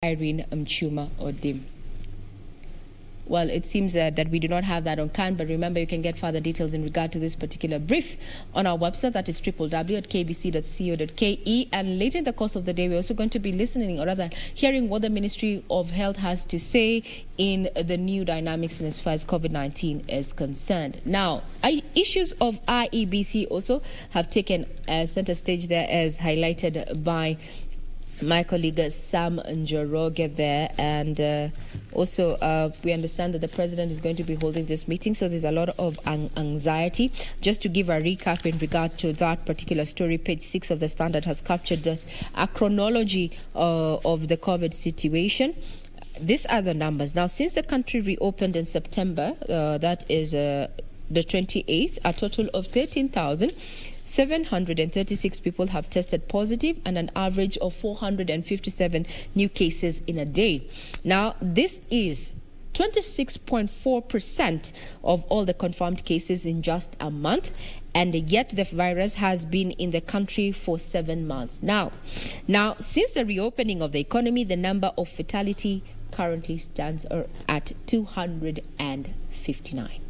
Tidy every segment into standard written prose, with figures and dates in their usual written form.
Irene Mchuma Odim. Well, it seems that we do not have that on can, but remember you can get further details in regard to this particular brief on our website, that is www.kbc.co.ke. And later in the course of the day, we're also going to be listening, or rather hearing what the Ministry of Health has to say in the new dynamics in as far as COVID-19 is concerned. Now, issues of IEBC also have taken center stage there, as highlighted by my colleague Sam Njoroge there, and also we understand that the president is going to be holding this meeting, so there's a lot of anxiety. Just to give a recap in regard to that particular story, page 6 of the Standard has captured a chronology of the COVID situation. These are the numbers. Now, since the country reopened in September, that is the 28th, a total of 13,736 people have tested positive, and an average of 457 new cases in a day. Now, this is 26.4% of all the confirmed cases in just a month, and yet the virus has been in the country for 7 months now. Since the reopening of the economy, the number of fatality currently stands at 259.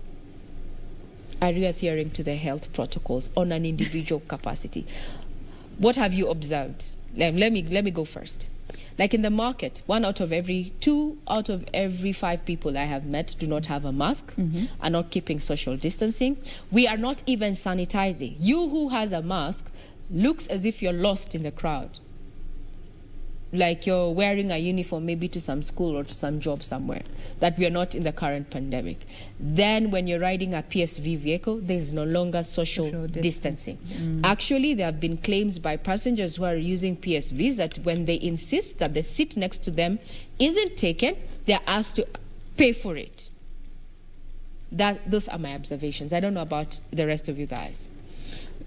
Are you adhering to the health protocols on an individual capacity? What have you observed? Let me go first. Like in the market, 2 out of every 5 people I have met do not have a mask, are not keeping social distancing. We are not even sanitizing. You who has a mask looks as if you're lost in the crowd, like you're wearing a uniform maybe to some school or to some job somewhere, that we are not in the current pandemic. Then when you're riding a PSV vehicle, there's no longer social distancing. Actually, there have been claims by passengers who are using PSVs that when they insist that the seat next to them isn't taken, they're asked to pay for it. Those are my observations. I don't know about the rest of you guys.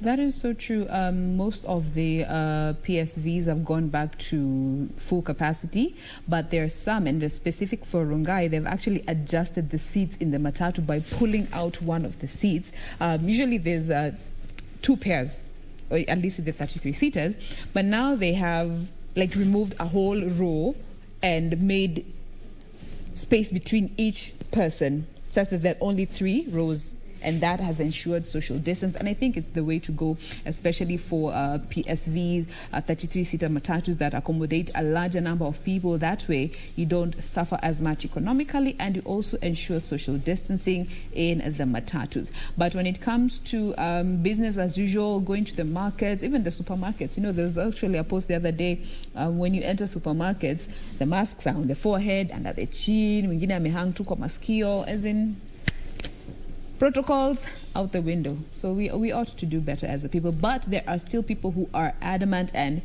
That is so true. Most of the PSVs have gone back to full capacity, but there are some, and specific for Rongai, they've actually adjusted the seats in the Matatu by pulling out one of the seats. Usually there's 2 pairs, or at least the 33-seaters, but now they have removed a whole row and made space between each person, such that there are only 3 rows, and that has ensured social distance. And I think it's the way to go, especially for PSVs, 33-seater Matatus that accommodate a larger number of people. That way, you don't suffer as much economically, and you also ensure social distancing in the Matatus. But when it comes to business as usual, going to the markets, even the supermarkets, there's actually a post the other day, when you enter supermarkets, the masks are on the forehead, under the chin, wengine amehang tu kwa masikio, as in protocols out the window. So we ought to do better as a people, but there are still people who are adamant and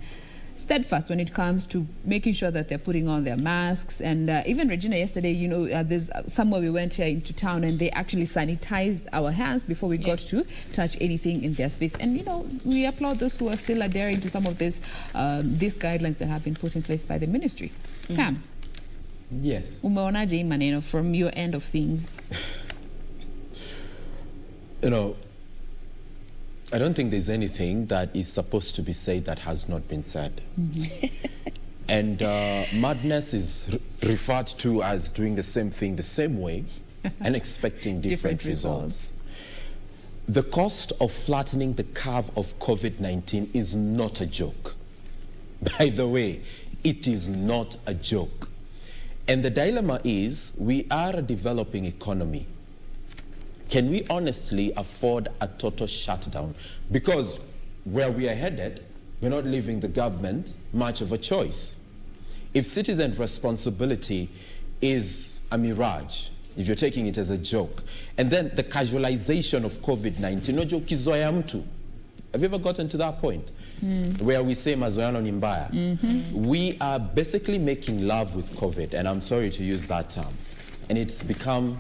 steadfast when it comes to making sure that they're putting on their masks. And even Regina, yesterday, there's somewhere we went here into town, and they actually sanitized our hands before we got to touch anything in their space. And we applaud those who are still adhering to some of these guidelines that have been put in place by the ministry. Sam, yes, umeonaje maneno from your end of things? I don't think there's anything that is supposed to be said that has not been said. And madness is referred to as doing the same thing the same way and expecting different results. The cost of flattening the curve of COVID-19 is not a joke. By the way, it is not a joke. And the dilemma is, we are a developing economy. Can we honestly afford a total shutdown? Because where we are headed, we're not leaving the government much of a choice. If citizen responsibility is a mirage, if you're taking it as a joke, and then the casualization of COVID-19, no joke kizoea mtu. Have you ever gotten to that point? Where we say mazoeano ni mbaya? We are basically making love with COVID, and I'm sorry to use that term. And it's become,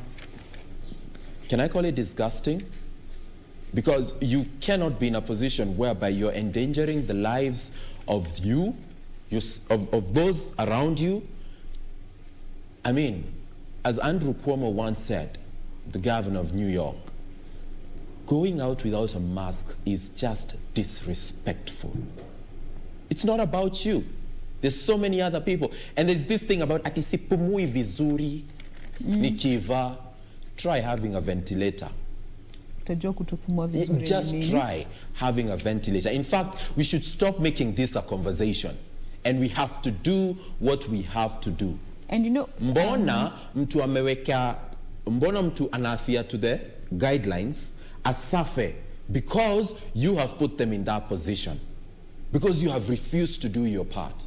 can I call it disgusting? Because you cannot be in a position whereby you're endangering the lives of of those around you. I mean, as Andrew Cuomo once said, the governor of New York, going out without a mask is just disrespectful. It's not about you. There's so many other people. And there's this thing about ati sipumui vizuri, nikiva, try having a ventilator. Just try having a ventilator. In fact, we should stop making this a conversation. And we have to do what we have to do. And you know, mbona mtu anaafia to the guidelines asafe because you have put them in that position, because you have refused to do your part.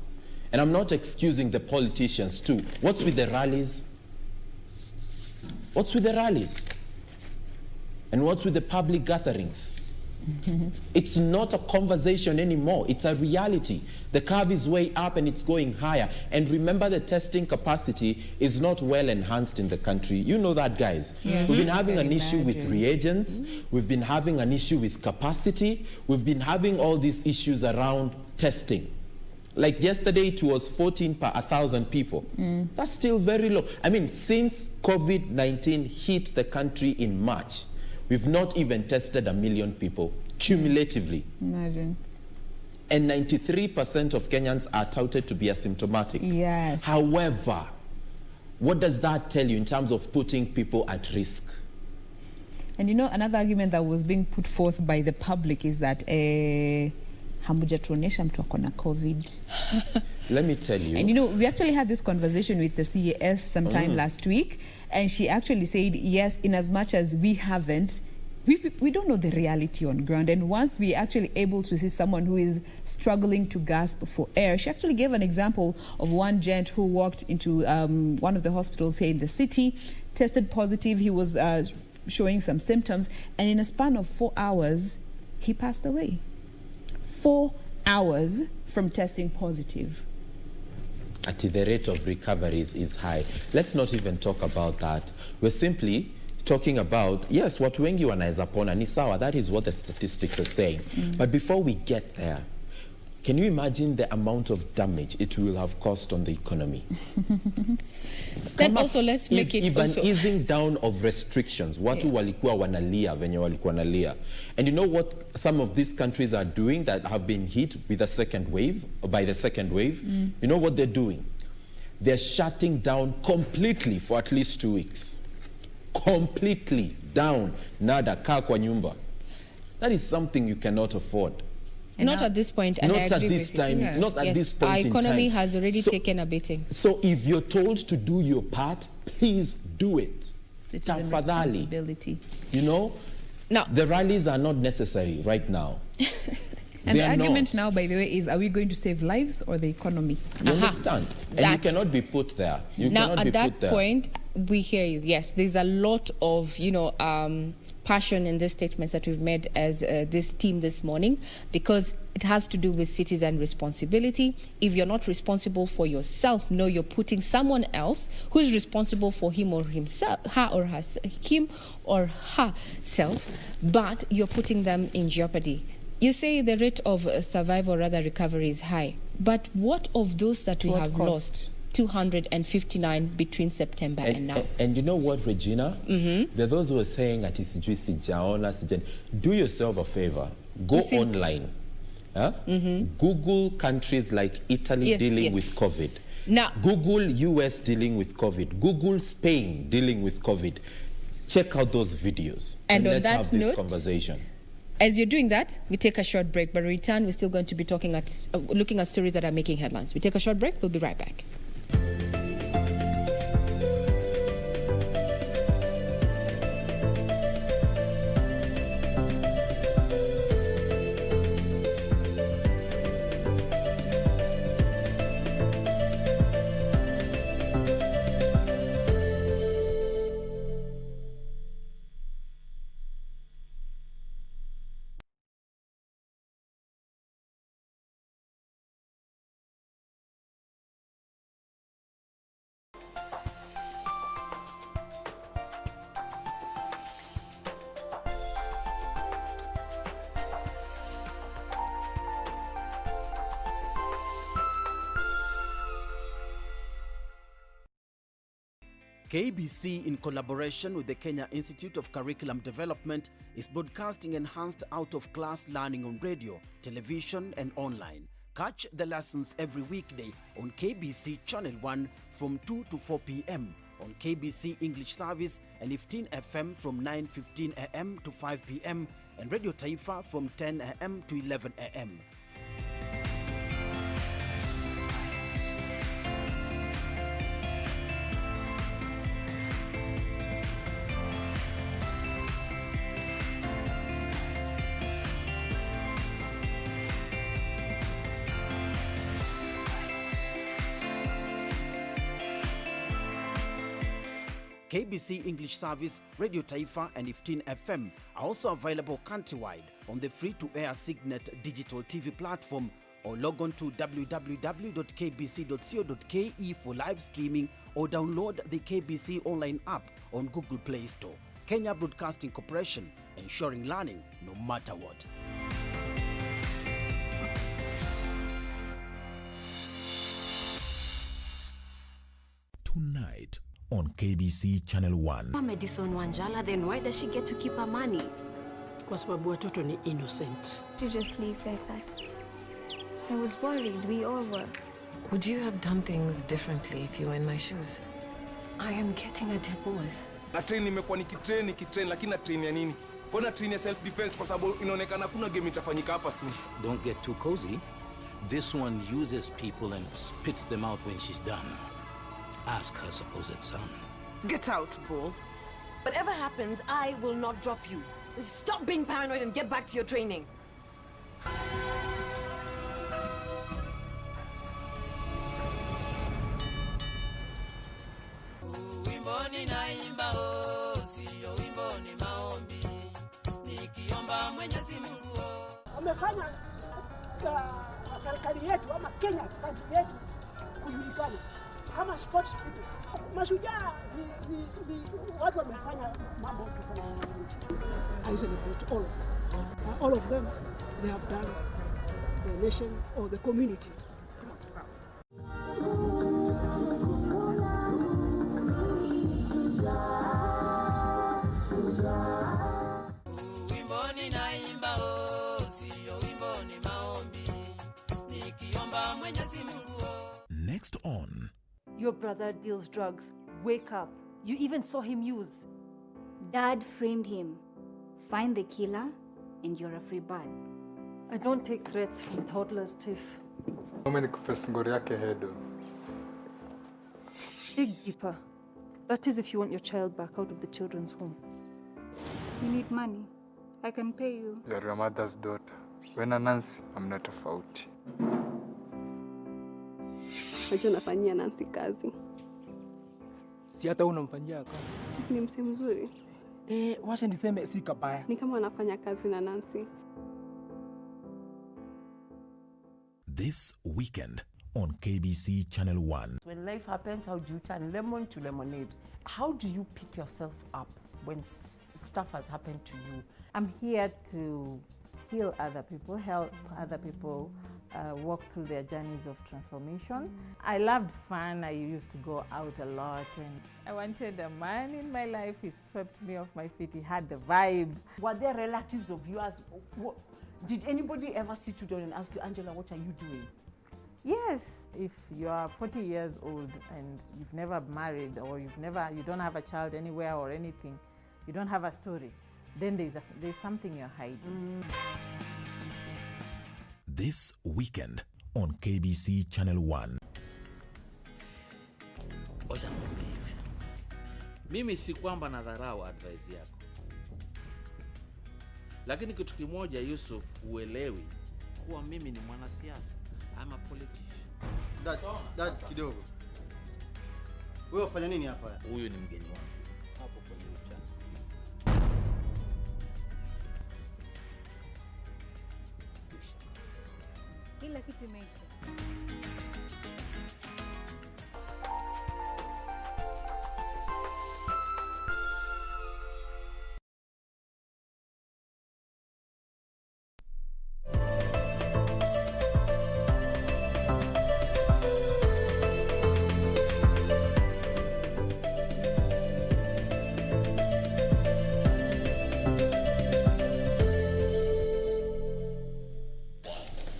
And I'm not excusing the politicians too. What's with the rallies? What's with the rallies? And what's with the public gatherings? It's not a conversation anymore. It's a reality. The curve is way up and it's going higher. And remember, the testing capacity is not well enhanced in the country. You know that, guys. We've been having an issue with reagents. We've been having an issue with capacity. We've been having all these issues around testing. Like yesterday, it was 14 per 1,000 people. That's still very low. I mean, since COVID-19 hit the country in March, we've not even tested 1 million people cumulatively. Imagine. And 93% of Kenyans are touted to be asymptomatic. Yes. However, what does that tell you in terms of putting people at risk? And you know, another argument that was being put forth by the public is that hamujatuonesha mtu akona COVID. Let me tell you. And you know, we actually had this conversation with the CAS sometime last week, and she actually said, yes, in as much as we haven't, we don't know the reality on ground. And once we're actually able to see someone who is struggling to gasp for air, she actually gave an example of one gent who walked into one of the hospitals here in the city, tested positive. He was showing some symptoms, and in a span of 4 hours, he passed away. 4 hours from testing positive. At the rate of recoveries is high. Let's not even talk about that. We're simply talking about, yes, watu wengi wanaeza pona ni sawa. That is what the statistics are saying. But before we get there, can you imagine the amount of damage it will have caused on the economy? Then also let's make it even also easing down of restrictions. Watu walikuwa wanalia venye walikuwa wanalia. And you know what some of these countries are doing that have been hit with a second wave, or by the second wave? You know what they're doing? They're shutting down completely for at least 2 weeks. Completely down. Nada, kaa kwa nyumba. That is something you cannot afford. not at this point, and not I at agree this with time. you. Not at this point Our in economy time. has already taken a beating. So if you're told to do your part, please do it. Citizen Tafadhali. responsibility. You know, Now, the rallies are not necessary right now. And They the are argument not. now, by the way, is are we going to save lives or the economy? You understand? And you That's- cannot be put there. You now cannot at be that put there. point, we hear you. Yes, there's a lot of passion in the statements that we've made as this team this morning, because it has to do with citizen responsibility. If you're not responsible for yourself, no, you're putting someone else who is responsible for him or himself, him or herself, but you're putting them in jeopardy. You say the rate of survival, or rather recovery, is high, but what of those that we What have cost? lost? 259 between September and now. And you know what, Regina? There are those who are saying at do yourself a favor. Go online. Google countries like Italy dealing with COVID. Now, Google US dealing with COVID. Google Spain dealing with COVID. Check out those videos. And on let's that have this note, conversation. as you're doing that, we take a short break, but in return, we're still going to be looking at stories that are making headlines. We take a short break, we'll be right back. KBC, in collaboration with the Kenya Institute of Curriculum Development, is broadcasting enhanced out-of-class learning on radio, television, and online. Catch the lessons every weekday on KBC Channel 1 from 2 to 4 p.m. on KBC English Service and 15 FM from 9:15 a.m. to 5 p.m. and Radio Taifa from 10 a.m. to 11 a.m. KBC English Service, Radio Taifa and 15 FM are also available countrywide on the free-to-air Signet digital TV platform, or log on to www.kbc.co.ke for live streaming, or download the KBC Online app on Google Play Store. Kenya Broadcasting Corporation, ensuring learning no matter what. Tonight on KBC Channel 1. Madison Wanjala, then why does she get to keep her money? Kwa sababu watoto ni innocent. To just leave like that. I was worried, we all were. Would you have done things differently if you were in my shoes? I am getting a divorce. Na train nimekuwa nikitrain lakini na train ya nini? Mbona train ya self defense kwa sababu inaonekana kuna game itafanyika hapa soon. Don't get too cozy. This one uses people and spits them out when she's done. Ask her supposed son. Get out, bull. Whatever happens, I will not drop you. Stop being paranoid and get back to your training. Wimboni naimba sio wimboni maombi. Nikiomba Mwenyezi Mungu. Wamefanya serikali yetu ama Kenya country yetu kujulikana kama sports people. Mashujaa ni watu wamefanya mambo tofauti. I celebrate all of them. They have done the nation or the community. Wimboni naimba sio wimboni maombi. Nikiomba Mwenyezi Mungu. Next on. Your brother deals drugs. Wake up. You even saw him use. Dad framed him. Find the killer and you're a free bird. I don't take threats from toddlers, Tiff. Dig deeper. That is if you want your child back out of the children's home. You need money. I can pay you. You're your mother's daughter. When Nancy, I'm not tofauti. Wacha nafanyia Nancy kazi. Si hata unamfanyia kazi. Ni msee mzuri. Wacha niseme si kabaya. Ni kama anafanya kazi na Nancy. This weekend on KBC Channel 1. When life happens, how do you turn lemon to lemonade? How do you pick yourself up when stuff has happened to you? I'm here to heal other people, help other people walk through their journeys of transformation. I loved fun. I used to go out a lot and I wanted a man in my life. He swept me off my feet. He had the vibe. Were there relatives of yours? Did anybody ever sit you down and ask you, Angela, what are you doing? Yes, if you are 40 years old and you've never married or you don't have a child anywhere or anything, you don't have a story, then there's something you're hiding. This weekend on KBC Channel 1. Oja ngombe hivi. Mimi si kwamba nadharau advice yako. Lakini kitu kimoja Yusuf, uelewi kuwa mimi ni mwanasiasa. I'm a politician. Dad, kidogo. Wewe ufanya nini hapa? Huyu ni mgeni wangu. Hapo kwenye uchana. Kila kitu imeisha.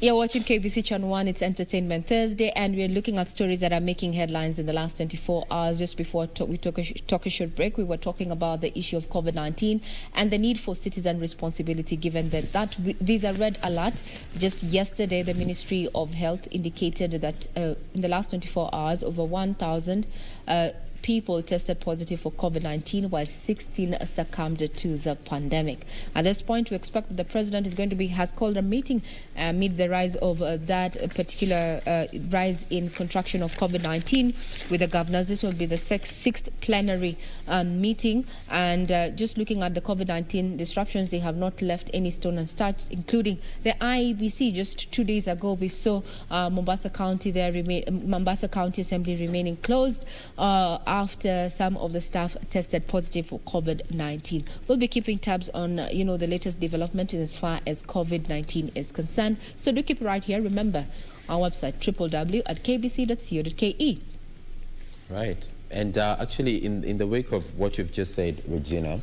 You're watching KBC Channel 1. It's Entertainment Thursday, and we're looking at stories that are making headlines in the last 24 hours. Just before we took a short break, we were talking about the issue of COVID-19 and the need for citizen responsibility, given that these are red alert. Just yesterday, the Ministry of Health indicated that in the last 24 hours, over 1,000 people tested positive for COVID-19, while 16 succumbed to the pandemic. At this point, we expect that the president has called a meeting amid the rise of that particular rise in contraction of COVID-19 with the governors. This will be the sixth plenary meeting, and just looking at the COVID-19 disruptions, they have not left any stone untouched, including the IEBC. Just 2 days ago, we saw Mombasa County Assembly remaining closed after some of the staff tested positive for COVID-19. We'll be keeping tabs on, the latest development as far as COVID-19 is concerned. So do keep right here. Remember, our website, www.kbc.co.ke. Right. And actually, in the wake of what you've just said, Regina,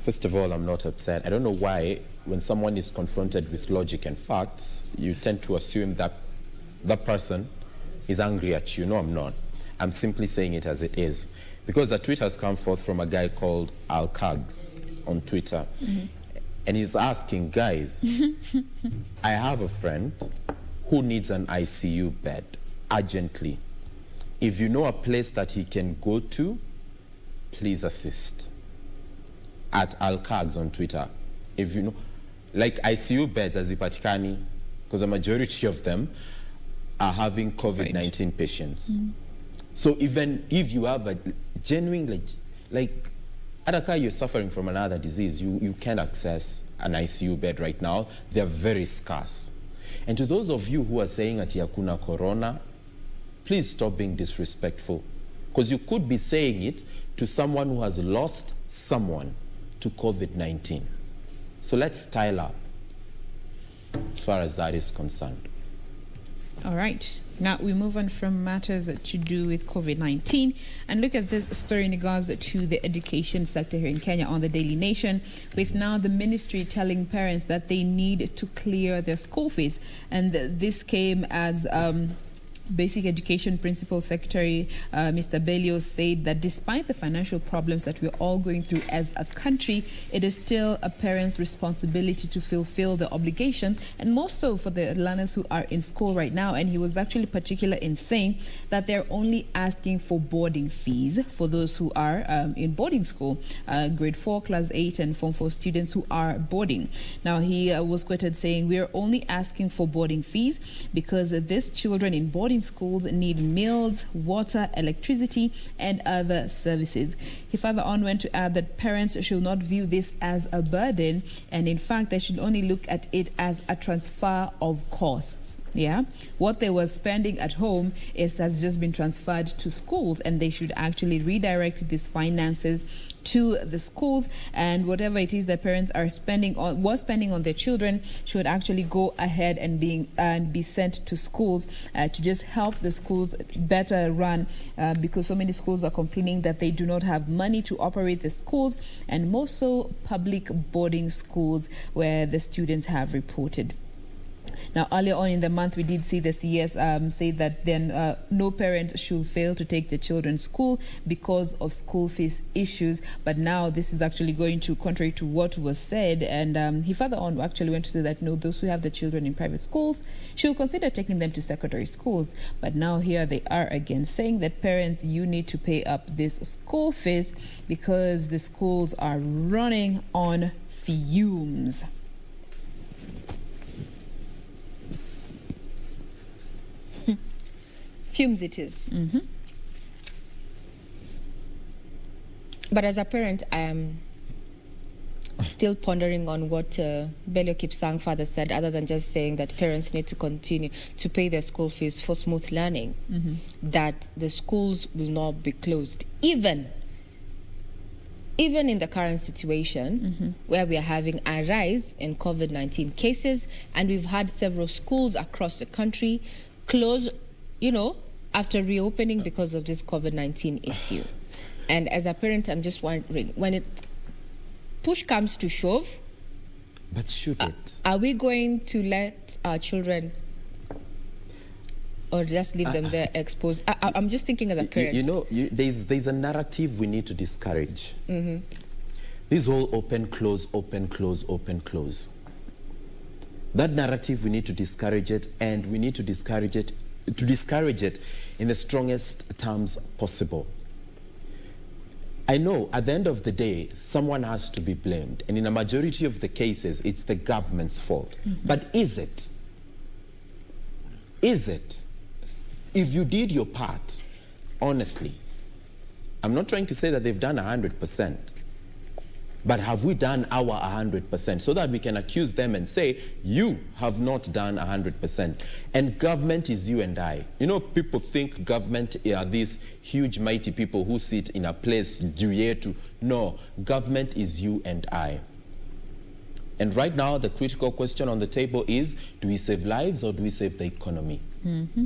first of all, I'm not upset. I don't know why, when someone is confronted with logic and facts, you tend to assume that that person is angry at you. No, I'm not. I'm simply saying it as it is. Because a tweet has come forth from a guy called Al Kags on Twitter. Mm-hmm. And he's asking, guys, I have a friend who needs an ICU bed urgently. If you know a place that he can go to, please assist. At Al Kags on Twitter. If you know, like ICU beds as ipatikani, because the majority of them are having COVID-19 patients. Mm-hmm. So even if you have a genuine, like Adaka, you're suffering from another disease, you can't access an ICU bed right now. They're very scarce. And to those of you who are saying at Yakuna Corona, please stop being disrespectful. Because you could be saying it to someone who has lost someone to COVID-19. So let's style up as far as that is concerned. All right. Now we move on from matters to do with COVID-19 and look at this story in regards to the education sector here in Kenya on the Daily Nation, with now the ministry telling parents that they need to clear their school fees. And this came as Basic Education Principal Secretary Mr. Belio said that despite the financial problems that we're all going through as a country, it is still a parent's responsibility to fulfill the obligations, and more so for the learners who are in school right now. And he was actually particular in saying that they're only asking for boarding fees for those who are in boarding school, grade 4, class 8 and form 4 students who are boarding. Now he was quoted saying, "We are only asking for boarding fees because these children in boarding schools need meals, water, electricity, and other services." He further on went to add that parents should not view this as a burden, and in fact, they should only look at it as a transfer of costs. Yeah, what they were spending at home has just been transferred to schools, and they should actually redirect these finances to the schools, and whatever it is that parents are spending on their children should actually go ahead and be sent to schools to just help the schools better run, because so many schools are complaining that they do not have money to operate the schools, and more so public boarding schools where the students have reported. Now, earlier on in the month, we did see the CS say that then no parent should fail to take their children to school because of school fees issues. But now this is actually going to contrary to what was said. And he further on actually went to say that no, those who have their children in private schools should consider taking them to secondary schools. But now here they are again saying that parents, you need to pay up this school fees because the schools are running on fumes. Fumes it is. Mm-hmm. But as a parent, I am still pondering on what Belio Kipsang father said, other than just saying that parents need to continue to pay their school fees for smooth learning, mm-hmm. that the schools will not be closed, even in the current situation, mm-hmm. where we are having a rise in COVID-19 cases, and we've had several schools across the country close, after reopening because of this COVID-19 issue. And as a parent, I'm just wondering, when push comes to shove, But should it? Are we going to let our children, or just leave them there exposed? I'm just thinking as a parent. There's a narrative we need to discourage. Mm-hmm. This whole open, close, open, close, open, close. That narrative, we need to discourage it, and we need to discourage it in the strongest terms possible. I know at the end of the day, someone has to be blamed. And in a majority of the cases, it's the government's fault. Mm-hmm. But is it? Is it? If you did your part, honestly, I'm not trying to say that they've done 100%, but have we done our 100% so that we can accuse them and say, you have not done 100%. And government is you and I. You know, people think government are these huge, mighty people who sit in a place due yetu. No, government is you and I. And right now, the critical question on the table is, do we save lives or do we save the economy? Mm-hmm.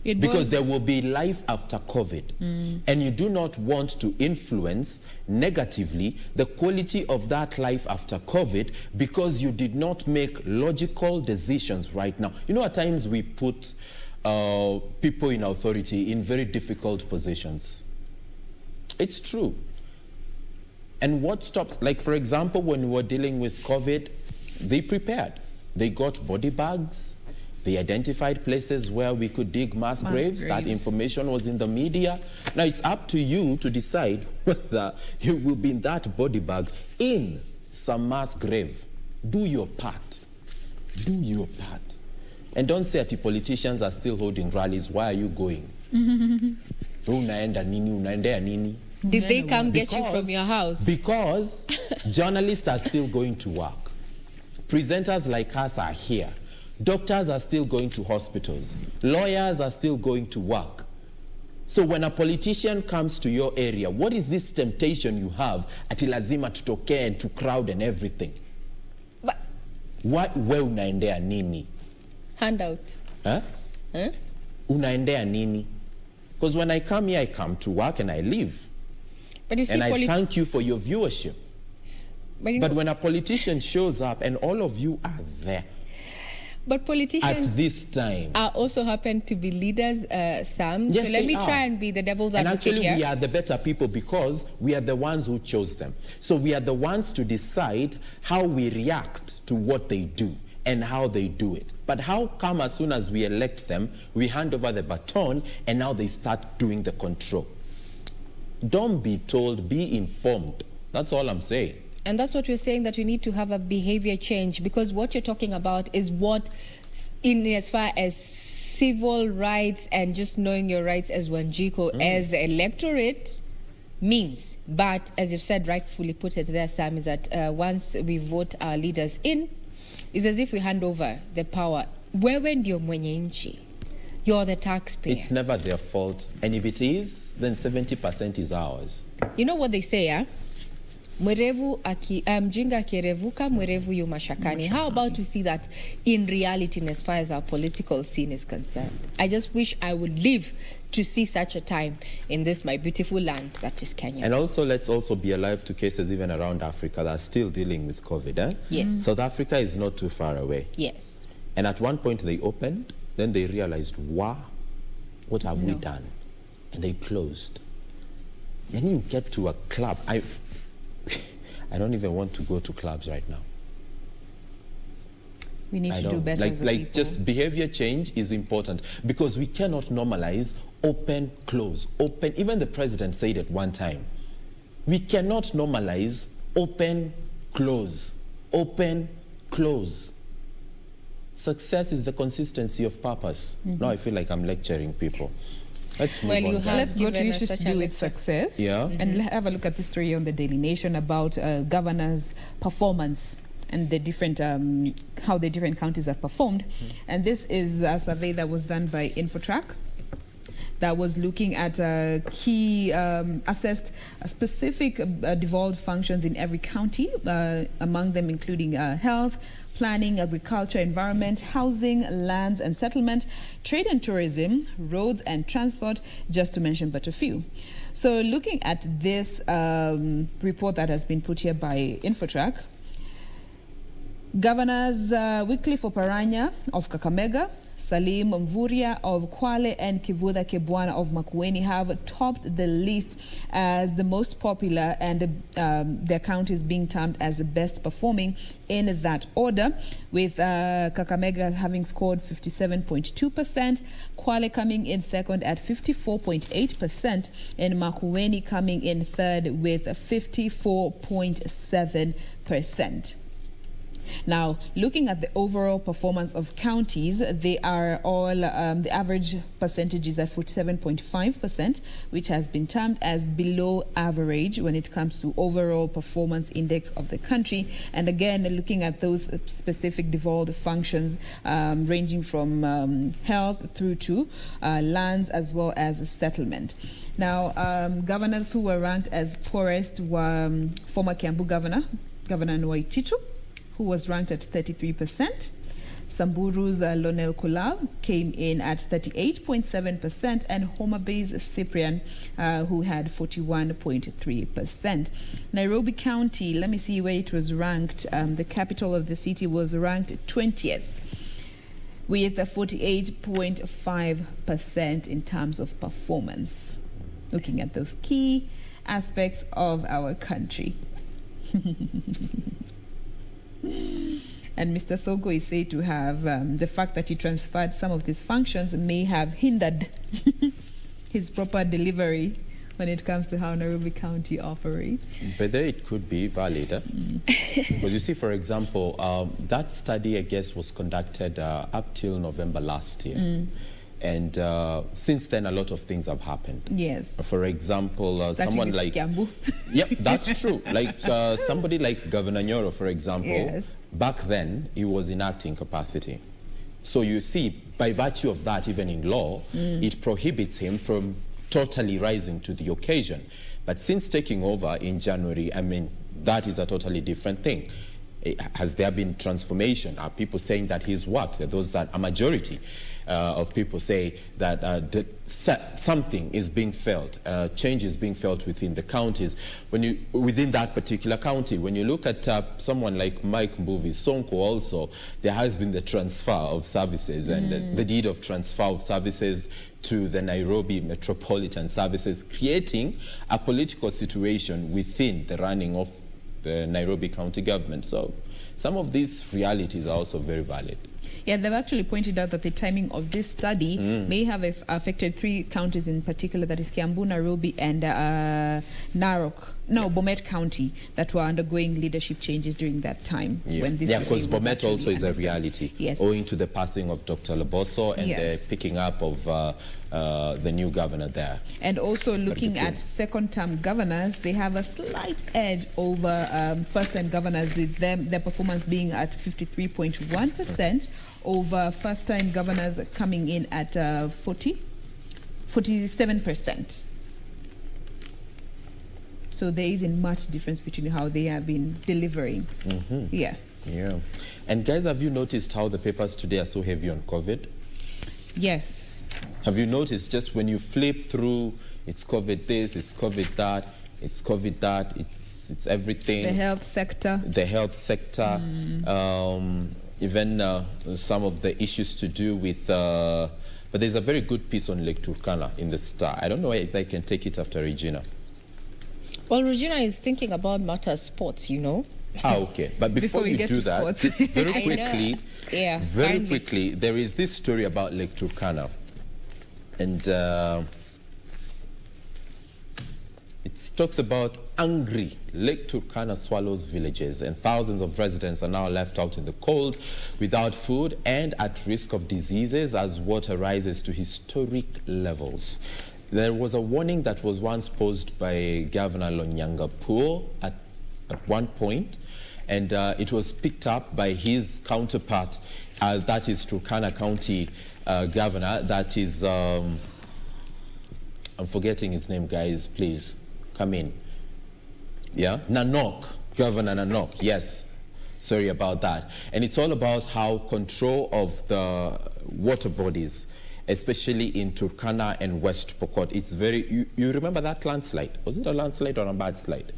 Because there will be life after COVID. And you do not want to influence negatively the quality of that life after COVID because you did not make logical decisions right now. You know, at times we put people in authority in very difficult positions. It's true. And what stops, like for example, when we were dealing with COVID, they prepared. They got body bags. They identified places where we could dig mass graves. That information was in the media. Now it's up to you to decide whether you will be in that body bag in some mass grave. Do your part. Do your part. And don't say that politicians are still holding rallies. Why are you going? Unaenda nini, unaendea nini? Did they come get you from your house? Because journalists are still going to work. Presenters like us are here. Doctors are still going to hospitals. Lawyers are still going to work. So when a politician comes to your area, what is this temptation you have ati lazima tutoke and to crowd and everything? But we unaendea nini? Handout. Huh? Huh? Unaendea nini? Because when I come here, I come to work and I leave. But you see, and I thank you for your viewership. But when a politician shows up and all of you are there, but politicians at this time are also happen to be leaders, Sam. Yes, so let me are. try and be the devil's and advocate actually here. We are the better people because we are the ones who chose them. So we are the ones to decide how we react to what they do and how they do it. But how come as soon as we elect them, we hand over the baton and now they start doing the control? Don't be told, be informed. That's all I'm saying. And that's what we're saying, that we need to have a behavior change, because what you're talking about is what, in as far as civil rights and just knowing your rights as Wanjiko, as electorate means. But as you've said, rightfully put it there, Sam, is that once we vote our leaders in, it's as if we hand over the power. Wewe ndio mwenye nchi. You're the taxpayer. It's never their fault. And if it is, then 70% is ours. You know what they say, yeah? Mjinga akirevuka, mwerevu yu mashakani. How about we see that in reality as far as our political scene is concerned? I just wish I would live to see such a time in this my beautiful land that is Kenya. And also, let's also be alive to cases even around Africa that are still dealing with COVID. Eh? Yes. South Africa is not too far away. Yes. And at one point they opened, then they realized, wow, what have we done? And they closed. Then you get to a club. I don't even want to go to clubs right now. We need to do better as a people. Just behavior change is important because we cannot normalize open, close, open. Even the president said it one time. We cannot normalize open, close, open, close. Success is the consistency of purpose. Now I feel like I'm lecturing people. Let's move on. Let's go to issues to do with success. Yeah. And have a look at the story on the Daily Nation about governors' performance and the different how the different counties have performed. And this is a survey that was done by Infotrack that was looking at assessed specific devolved functions in every county, among them including health, planning, agriculture, environment, housing, lands and settlement, trade and tourism, roads and transport, just to mention but a few. So looking at this report that has been put here by Infotrack, Governors Wycliffe Oparanya of Kakamega, Salim Mvurya of Kwale, and Kivutha Kebwana of Makueni have topped the list as the most popular, and their counties being termed as the best performing in that order, with Kakamega having scored 57.2%, Kwale coming in second at 54.8%, and Makueni coming in third with 54.7%. Now, looking at the overall performance of counties, they are all, the average percentage is at 47.5%, which has been termed as below average when it comes to overall performance index of the country. And again, looking at those specific devolved functions ranging from health through to lands as well as settlement. Now, governors who were ranked as poorest were former Kiambu Governor Nwaititu, who was ranked at 33%. Samburu's Lonel Kulab came in at 38.7%, and Homa Bay's Cyprian, who had 41.3%. Nairobi County, let me see where it was ranked. The capital of the city was ranked 20th with 48.5% in terms of performance. Looking at those key aspects of our country. And Mr. Soko is said to have the fact that he transferred some of these functions may have hindered his proper delivery when it comes to how Nairobi County operates. But there it could be valid. Because you see, for example, that study, I guess, was conducted up till November last year. And since then, a lot of things have happened. Yes. For example, someone like... Kiambu. Yep, that's true. Like somebody like Governor Nyoro, for example, yes. Back then, he was in acting capacity. So you see, by virtue of that, even in law, it prohibits him from totally rising to the occasion. But since taking over in January, I mean, that is a totally different thing. Has there been transformation? Are people saying that he's worked? There are those that a majority of people say that something is being felt, change is being felt within the counties. Within that particular county, when you look at someone like Mike Mbuvi Sonko, also there has been the transfer of services and the deed of transfer of services to the Nairobi Metropolitan Services, creating a political situation within the running of the Nairobi County government. So some of these realities are also very valid. Yeah, they've actually pointed out that the timing of this study may have affected 3 counties in particular, that is Kiambu, Nairobi, and Bomet County, that were undergoing leadership changes during that time. When this because Bomet also is a reality, owing to the passing of Dr. Loboso and the picking up of the new governor there. And also looking at second-term governors, they have a slight edge over first-time governors, with their performance being at 53.1%, over first-time governors coming in at 47%. So there isn't much difference between how they have been delivering. Yeah. And guys, have you noticed how the papers today are so heavy on COVID? Yes. Have you noticed, just when you flip through, it's COVID this, it's COVID that, it's COVID that, it's everything. The health sector. The health sector. Even some of the issues to do with... but there's a very good piece on Lake Turkana in the Star. I don't know if I can take it after Regina. Well, Regina is thinking about matter sports, you know. Okay. But before you do that, very quickly, very quickly, there is this story about Lake Turkana. And it talks about angry Lake Turkana swallows villages, and thousands of residents are now left out in the cold without food and at risk of diseases as water rises to historic levels. There was a warning that was once posed by Governor Lonyanga Pool at one point, and it was picked up by his counterpart, that is Turkana County Governor, that is, I'm forgetting his name, guys, please, come in. Yeah, Nanok, Governor Nanok, yes. Sorry about that. And it's all about how control of the water bodies, especially in Turkana and West Pokot, it's very, you remember that landslide? Was it a landslide or a bad slide?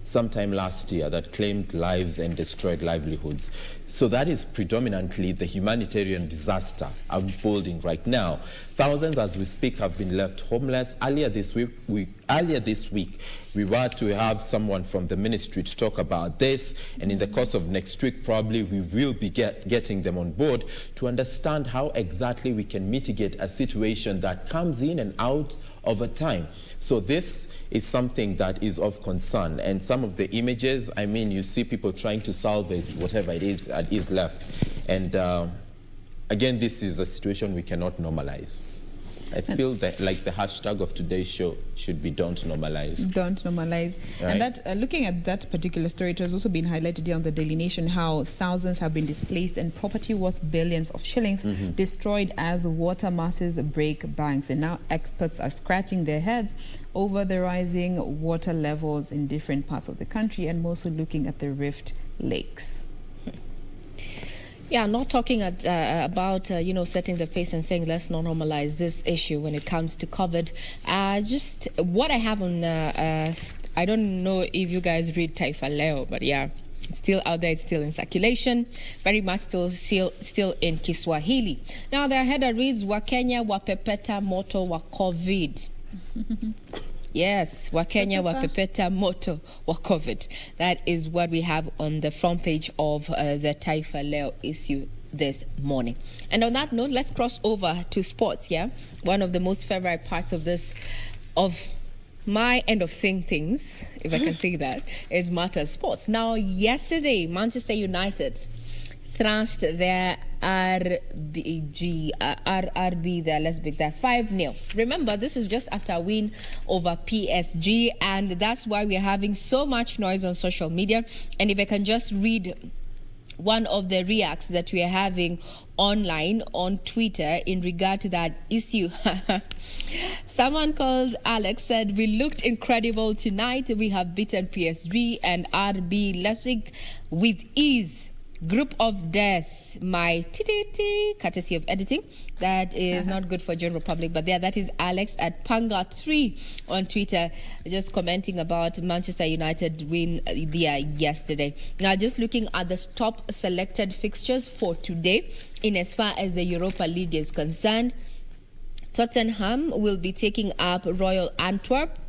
sometime last year that claimed lives and destroyed livelihoods. So that is predominantly the humanitarian disaster unfolding right now. Thousands, as we speak, have been left homeless. Earlier this week, we were to have someone from the ministry to talk about this, and in the course of next week, probably we will be getting them on board to understand how exactly we can mitigate a situation that comes in and out over time. So this is something that is of concern, and some of the images, I mean, you see people trying to salvage whatever it is that is left, and again, this is a situation we cannot normalize. I feel that like the hashtag of today's show should be "Don't Normalize." Don't normalize. Right. And that, looking at that particular story, it has also been highlighted here on the Daily Nation how thousands have been displaced and property worth billions of shillings destroyed as water masses break banks. And now experts are scratching their heads over the rising water levels in different parts of the country, and mostly looking at the Rift Lakes. Yeah, not talking about, setting the pace and saying let's not normalize this issue when it comes to COVID. Just what I have on, I don't know if you guys read Taifa Leo, but yeah, it's still out there, it's still in circulation, very much still in Kiswahili. Now, their header reads, Wakenya wapepeta moto wa COVID. Yes, Wakenya wapepeta moto wa COVID. That is what we have on the front page of the Taifa Leo issue this morning. And on that note, let's cross over to sports, yeah? One of the most favorite parts of this, of my end of seeing things, if I can say that, is Matatu Sports. Now, yesterday, Manchester United thrashed their RRB there, let's pick that 5-0. Remember, this is just after a win over PSG, and that's why we're having so much noise on social media. And if I can just read one of the reacts that we are having online on Twitter in regard to that issue. Someone called Alex said, we looked incredible tonight. We have beaten PSG and RB Leipzig with ease. Group of death, my TTT, courtesy of editing. That is not good for General Public, but that is Alex at Panga3 on Twitter, just commenting about Manchester United win there yesterday. Now, just looking at the top selected fixtures for today, in as far as the Europa League is concerned, Tottenham will be taking up Royal Antwerp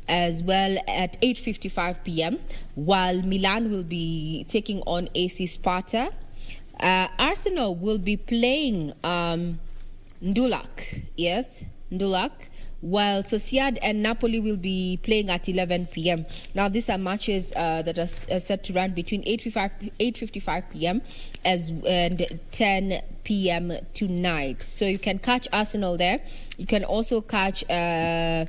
as well at 8:55 p.m., while Milan will be taking on AC Sparta. Arsenal will be playing Ndulak, while Sociedad and Napoli will be playing at 11 p.m. Now, these are matches that are set to run between 8:55 p.m. and 10 p.m. tonight. So you can catch Arsenal there. You can also catch AS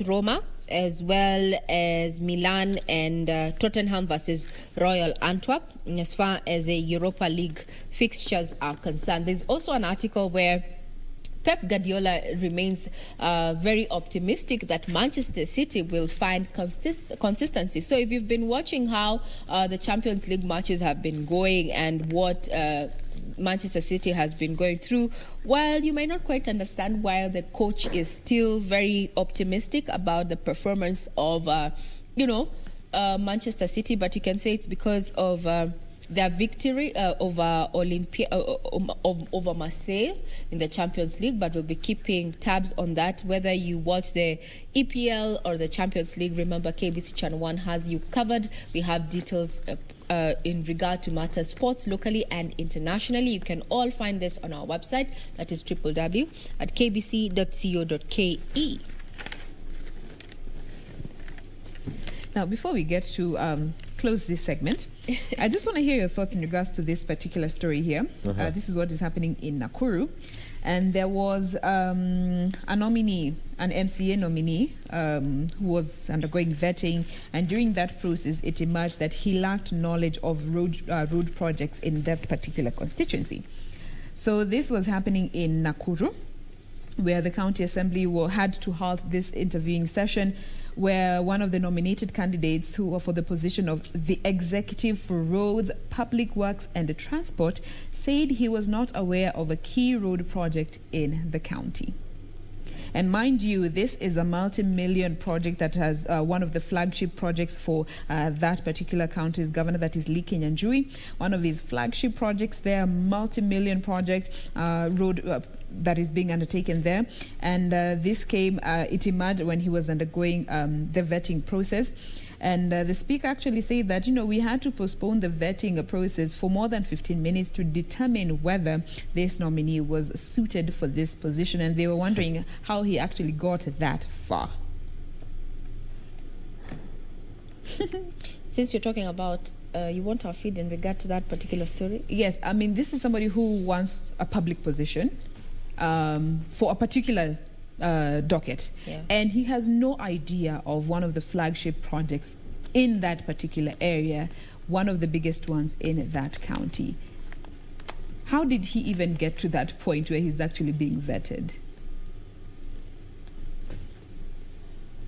Roma, as well as Milan and Tottenham versus Royal Antwerp, as far as the Europa League fixtures are concerned. There's also an article where Pep Guardiola remains very optimistic that Manchester City will find consistency. So if you've been watching how the Champions League matches have been going and what Manchester City has been going through, while you may not quite understand why the coach is still very optimistic about the performance of, Manchester City, but you can say it's because of their victory over over Marseille in the Champions League, but we'll be keeping tabs on that. Whether you watch the EPL or the Champions League, remember KBC Channel 1 has you covered. We have details in regard to Matatu Sports locally and internationally. You can all find this on our website, that is www.kbc.co.ke. Now, before we get to close this segment, I just want to hear your thoughts in regards to this particular story here. This is what is happening in Nakuru. And there was a nominee, an MCA nominee, who was undergoing vetting. And during that process, it emerged that he lacked knowledge of road projects in that particular constituency. So this was happening in Nakuru, where the county assembly had to halt this interviewing session, where one of the nominated candidates who were for the position of the executive for roads, public works and transport said he was not aware of a key road project in the county. And mind you, this is a multi-million project that has one of the flagship projects for that particular county's governor, that is Lee Kinyanjui. One of his flagship projects there, multi-million project, road that is being undertaken there. And this came, it emerged when he was undergoing the vetting process. And the speaker actually said that, we had to postpone the vetting process for more than 15 minutes to determine whether this nominee was suited for this position. And they were wondering how he actually got that far. Since you're talking about, you want our feed in regard to that particular story? Yes, I mean, this is somebody who wants a public position for a particular docket. Yeah. And he has no idea of one of the flagship projects in that particular area, one of the biggest ones in that county. How did he even get to that point where he's actually being vetted?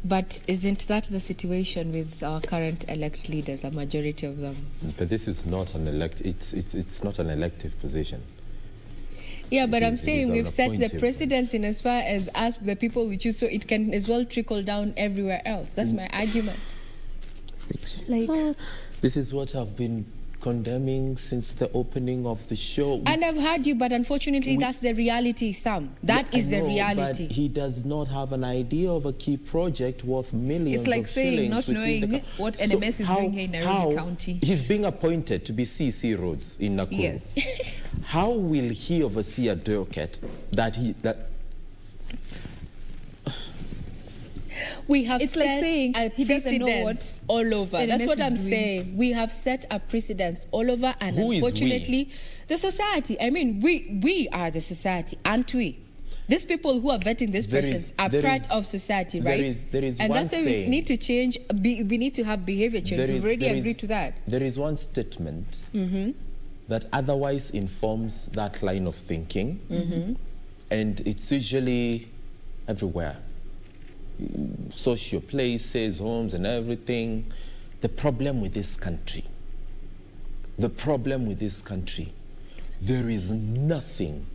But isn't that the situation with our current elect leaders, a majority of them? But this is not an it's not an elective position. Yeah, but I'm is saying we've set the unappointed. precedence in as far as us, the people we choose, so it can as well trickle down everywhere else. That's my argument. This is what I've been condemning since the opening of the show. And I've heard you, but unfortunately, that's the reality, Sam. That is the reality. But he does not have an idea of a key project worth millions It's like of saying shillings not within knowing what NMS is doing here in Nairobi County. He's being appointed to be CC Roads in Nakuru. Yes. How will he oversee a docket that we have It's set like saying a he doesn't know precedence what all over. NMS That's what is I'm doing. saying. We have set a precedence all over, and Who is unfortunately, the society. I mean, we are the society, aren't we? These people who are vetting these persons are part of society, right? There is and one that's why we saying- need to change. We need to have behavior change. We've already agreed to that. There is one statement that otherwise informs that line of thinking, and it's usually everywhere. Social places, homes and everything. The problem with this country, there is nothing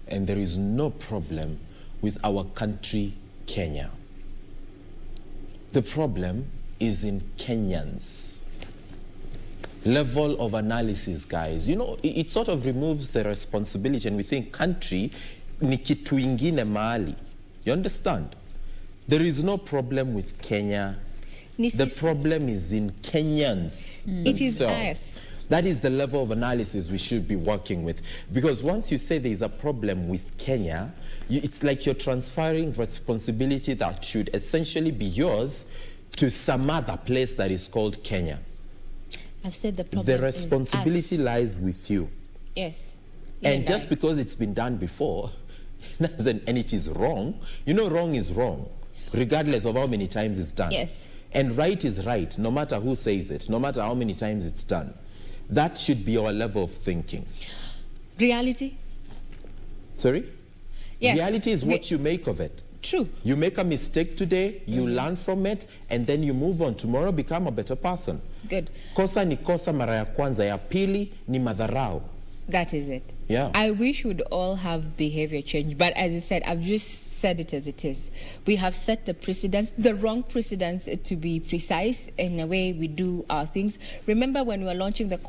and there is no problem with our country, Kenya. The problem is in Kenyans. Level of analysis, guys. It sort of removes the responsibility, and we think country ni kitu ingine mahali. You understand? There is no problem with Kenya. The problem is in Kenyans. It is themselves. us. That is the level of analysis we should be working with. Because once you say there is a problem with Kenya, it's like you're transferring responsibility that should essentially be yours to some other place that is called Kenya. I've said the problem The is responsibility us. lies with you. Yes. And just because it's been done before, and it is wrong, wrong is wrong, regardless of how many times it's done. Yes. And right is right, no matter who says it, no matter how many times it's done. That should be our level of thinking. Reality? Sorry? Yes. Reality is what you make of it. True. You make a mistake today, you learn from it, and then you move on. Tomorrow, become a better person. Good. Kosa ni kosa, mara ya kwanza, ya pili ni madharau. That is it. Yeah. I wish we'd all have behavior change, but as you said, I've just said it as it is. We have set the precedence, the wrong precedence, to be precise in the way we do our things. Remember when we were launching the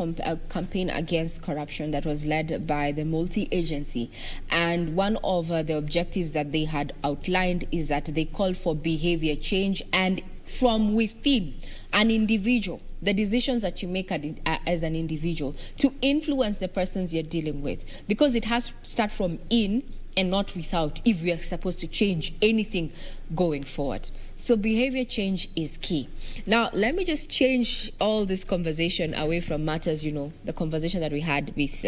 campaign against corruption that was led by the multi-agency, and one of the objectives that they had outlined is that they call for behavior change, and from within an individual, the decisions that you make as an individual to influence the persons you're dealing with, because it has to start from in and not without if we are supposed to change anything going forward. So behavior change is key. Now, let me just change all this conversation away from matters, the conversation that we had with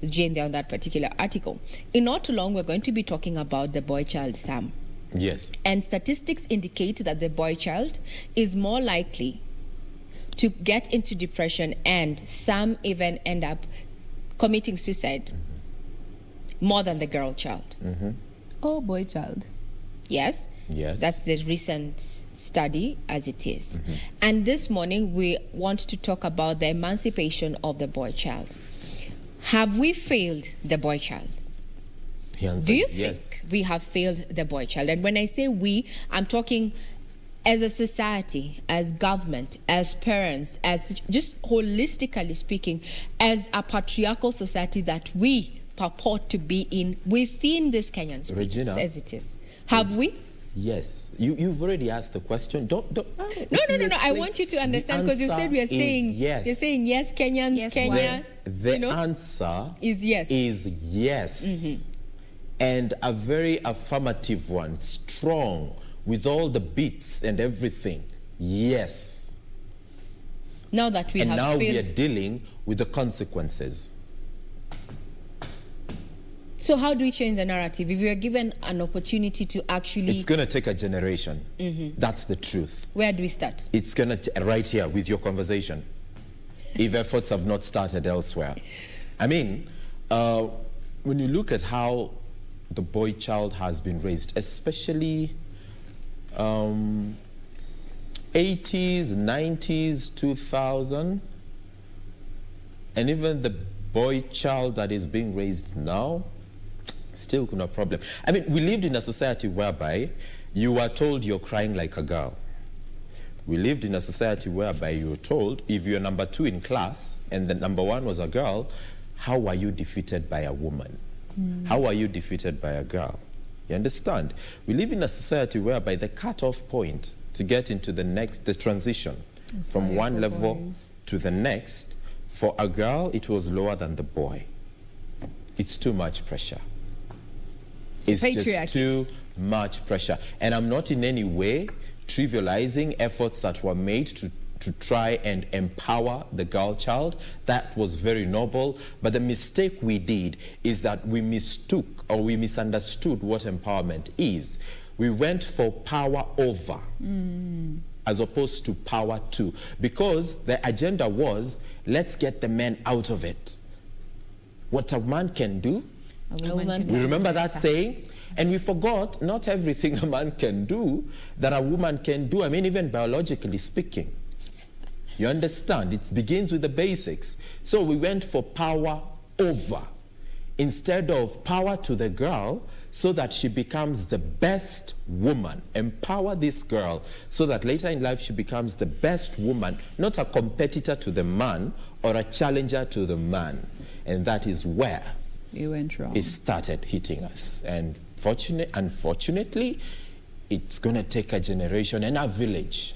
Jane there on that particular article. In not too long, we're going to be talking about the boy child, Sam. Yes. And statistics indicate that the boy child is more likely to get into depression, and some even end up committing suicide more than the girl child. Oh, boy child. Yes? Yes. That's the recent study as it is. And this morning, we want to talk about the emancipation of the boy child. Have we failed the boy child? The answer Do you is yes. think we have failed the boy child? And when I say we, I'm talking as a society, as government, as parents, as just holistically speaking, as a patriarchal society that we purport to be in within this Kenyan space, Regina, as it is. Have we? Yes. You've already asked the question. Don't. No. I want you to understand, because you said we are saying yes. You're saying yes, Kenyans, Yes, Kenya. The answer is yes. Is yes. Mm-hmm. And a very affirmative one, strong, with all the beats and everything. Yes. Now that we and have now failed. we are dealing with the consequences. So how do we change the narrative? If we are given an opportunity to actually... It's going to take a generation. Mm-hmm. That's the truth. Where do we start? It's going to... Right here with your conversation. If efforts have not started elsewhere. I mean, when you look at how the boy child has been raised, especially 80s, 90s, 2000, and even the boy child that is being raised now, still no problem. I mean, we lived in a society whereby you were told you're crying like a girl. We lived in a society whereby you were told if you're number 2 in class and the number 1 was a girl, how are you defeated by a woman? How are you defeated by a girl? You understand? We live in a society whereby the cutoff point to get into the transition from one level to the next, for a girl, it was lower than the boy. It's too much pressure. It's just too much pressure. And I'm not in any way trivializing efforts that were made to try and empower the girl child. That was very noble. But the mistake we did is that we mistook or we misunderstood what empowerment is. We went for power over as opposed to power to, because the agenda was, let's get the men out of it. What a man can do, a woman we remember that saying, and we forgot not everything a man can do that a woman can do. I mean, even biologically speaking. You understand? It begins with the basics. So we went for power over instead of power to the girl so that she becomes the best woman. Empower this girl so that later in life she becomes the best woman, not a competitor to the man or a challenger to the man. And that is where you went wrong. It started hitting us. And unfortunately, it's going to take a generation and a village,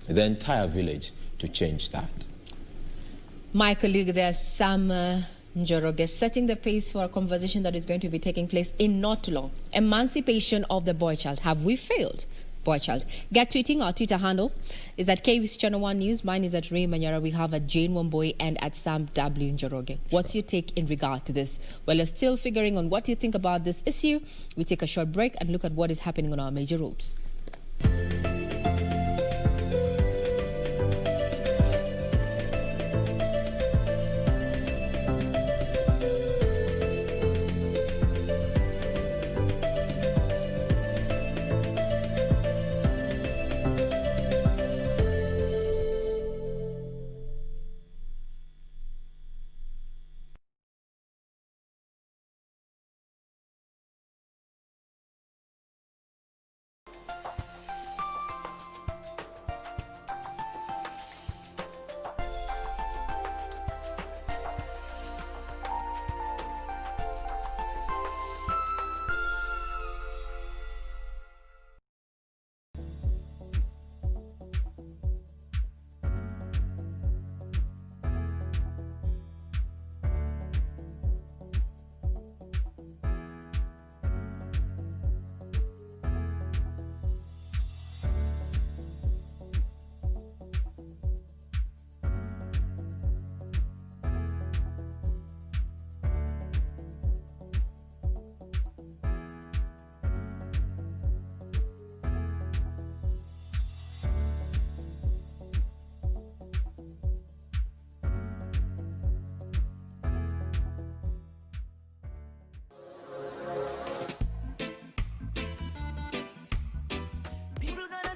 the entire village, to change that. My colleague there, Sam Njoroge, setting the pace for a conversation that is going to be taking place in not too long. Emancipation of the boy child. Have we failed? Boy child. Get tweeting. Our Twitter handle is at KBC Channel 1 News. Mine is at Ray Manyara. We have at Jane Wamboi and at Sam W. Njoroge. What's your take in regard to this? Well, you're still figuring on what you think about this issue. We take a short break and look at what is happening on our major roads.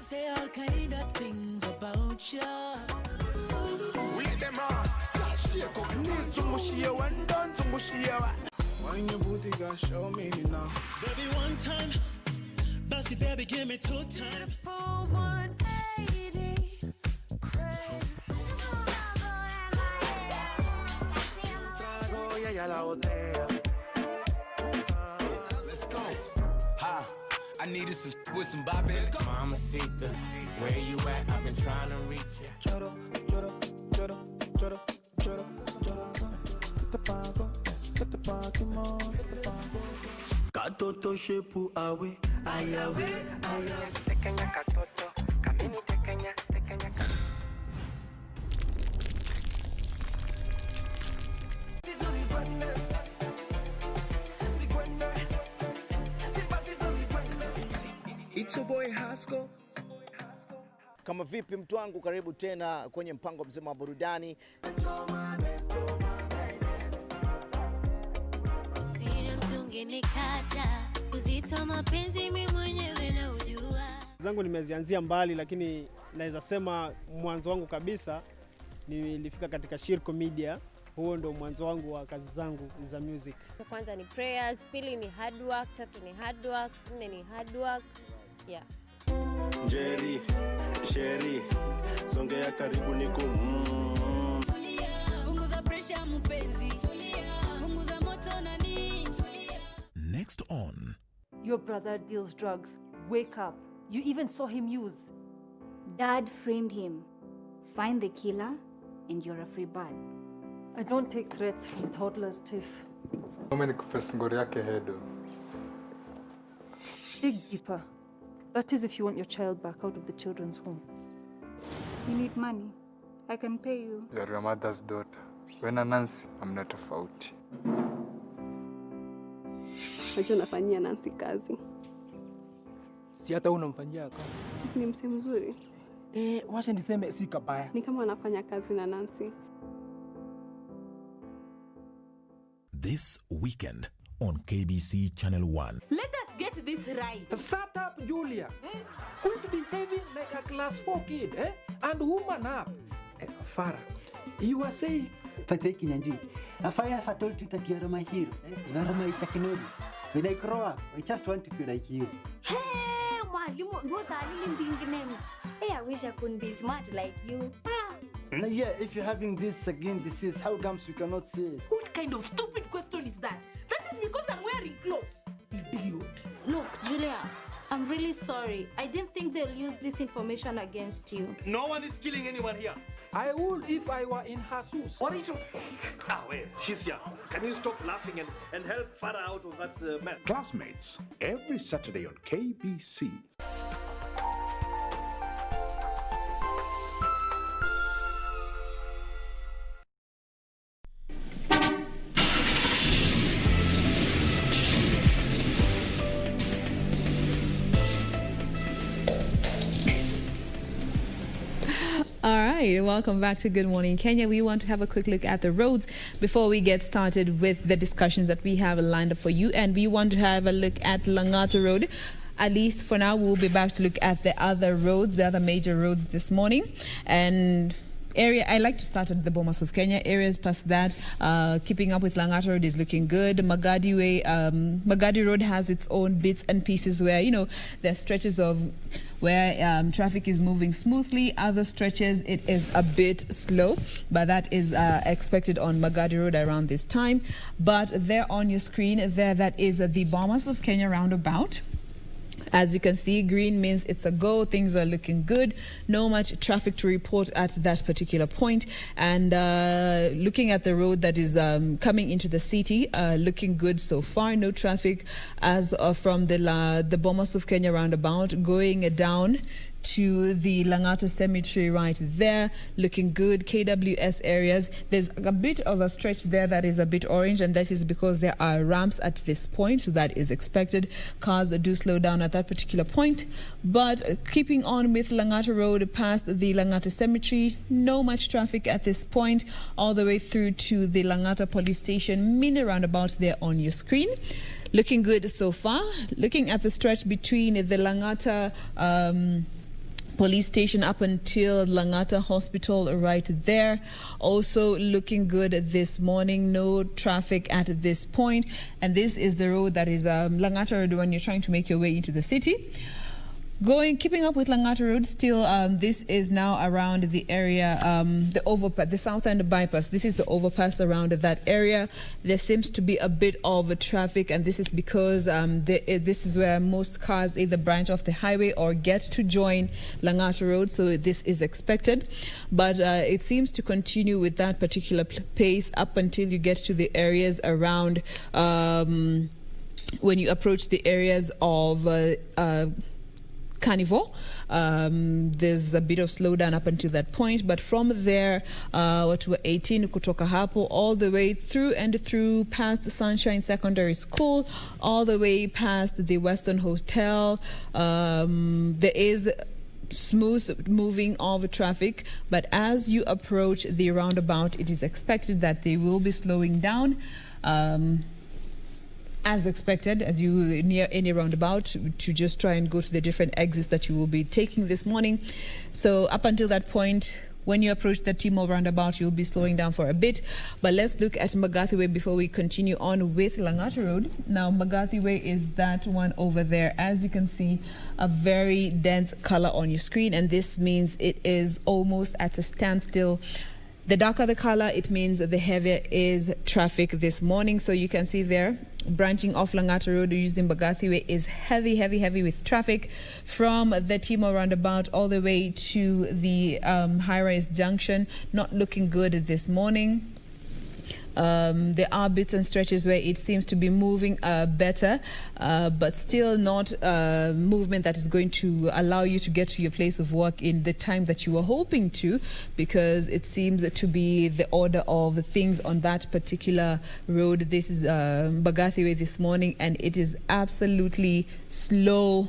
Say all kind of things about you. With them on, just shake up, need to mush you and done to mush you. When your booty got show me now. Baby, one time. Bossy baby, give me 2 times. Full 180. Crazy. Trago y ella la botella. Let's go. Ha. I needed some with some bop in it. Mamacita, where you at? I've been trying to reach you. Choro, choro, choro, choro, choro, choro. Te pago, te pago, mo, te pago. Katoto shepu awe, ayawe, ayawe. Pequeña katoto, camini pequeña, pequeña katoto. It's your boy Hasko. Kama vipi mtu wangu, karibu tena kwenye mpango mzima wa burudani. Uzito mapenzi mimi mwenyewe na ujua. Zangu nimezianzia mbali, lakini naweza sema mwanzo wangu kabisa nilifika katika Shirko Media. Huo ndo mwanzo wangu wa kazi zangu za music. Kwanza ni prayers, pili ni hard work, tatu ni hard work, nne ni hard work. Yeah. Jerry, Sherry, songea karibu niku. Tulia, punguza pressure mpenzi. Tulia, punguza moto na nini. Tulia. Next on. Your brother deals drugs. Wake up. You even saw him use. Dad framed him. Find the killer and you're a free bird. I don't take threats from toddlers, Tiff. Umenikufesi ngori yake hedo. Dig deeper. That is if you want your child back out of the children's home. You need money. I can pay you. You are your mother's daughter. When na Nancy, hamna tofauti. Najua nafanyia Nancy kazi. Si hata unamfanyia kazi. Ni msee mzuri. Wacha niseme si kabaya. Ni kama anafanya kazi na Nancy. This weekend on KBC Channel 1. Let us get this right. Shut up, Julia. Quit behaving like a class 4 kid, and woman up. Farah, you were saying... Fateh Kinyanjui, if I ever told you that you are my hero, you are my Chakinodi. When I grow up, I just want to be like you. Hey, Mwalimu, those are really big names. Hey, I wish I could be smart like you. Yeah, if you're having this skin disease, how comes you cannot see it? What kind of stupid question is that? That is because I'm wearing clothes. Idiot. Look, Julia, I'm really sorry. I didn't think they'll use this information against you. No one is killing anyone here. I would if I were in her shoes. What are you talking? Wait, she's young. Can you stop laughing and help Farah out of that mess? Classmates, every Saturday on KBC. All right, welcome back to Good Morning Kenya. We want to have a quick look at the roads before we get started with the discussions that we have lined up for you. And we want to have a look at Langata Road. At least for now, we'll be back to look at the other roads, the other major roads this morning. And I like to start at the Bomas of Kenya. Areas past that, keeping up with Langata Road is looking good. Magadi Road has its own bits and pieces where, there are stretches of where traffic is moving smoothly. Other stretches, it is a bit slow, but that is expected on Magadi Road around this time. But there on your screen, that is the Bomas of Kenya roundabout. As you can see, green means it's a go. Things are looking good. No much traffic to report at that particular point. And looking at the road that is coming into the city, looking good so far. No traffic as from the Bomas of Kenya roundabout going down to the Langata Cemetery right there, looking good. KWS areas, there's a bit of a stretch there that is a bit orange, and that is because there are ramps at this point, so that is expected. Cars do slow down at that particular point. But keeping on with Langata Road past the Langata Cemetery, no much traffic at this point, all the way through to the Langata Police Station, mini roundabout there on your screen. Looking good so far. Looking at the stretch between the Langata police station up until Langata Hospital right there. Also looking good this morning. No traffic at this point. And this is the road that is Langata Road when you're trying to make your way into the city. Keeping up with Langata Road, still, this is now around the area, the south end bypass. This is the overpass around that area. There seems to be a bit of traffic, and this is because this is where most cars either branch off the highway or get to join Langata Road, so this is expected. But it seems to continue with that particular pace up until you get to the areas around, when you approach the areas of Carnival. There's a bit of slowdown up until that point, but from there, watu wa 18 kutoka hapo all the way through past Sunshine Secondary School, all the way past the Western Hotel. There is smooth moving of traffic, but as you approach the roundabout, it is expected that they will be slowing down. As expected, as you near any roundabout, to just try and go to the different exits that you will be taking this morning. So up until that point, when you approach the T-Mall roundabout, you'll be slowing down for a bit. But let's look at Mbagathi Way before we continue on with Langata Road. Now, Mbagathi Way is that one over there. As you can see, a very dense color on your screen, and this means it is almost at a standstill. The darker the color, it means the heavier is traffic this morning. So you can see there, branching off Langata Road using Mbagathi Way is heavy with traffic from the T-Mall roundabout all the way to the high-rise junction. Not looking good this morning. There are bits and stretches where it seems to be moving better, but still not movement that is going to allow you to get to your place of work in the time that you were hoping to, because it seems to be the order of things on that particular road. This is Mbagathi Way this morning, and it is absolutely slow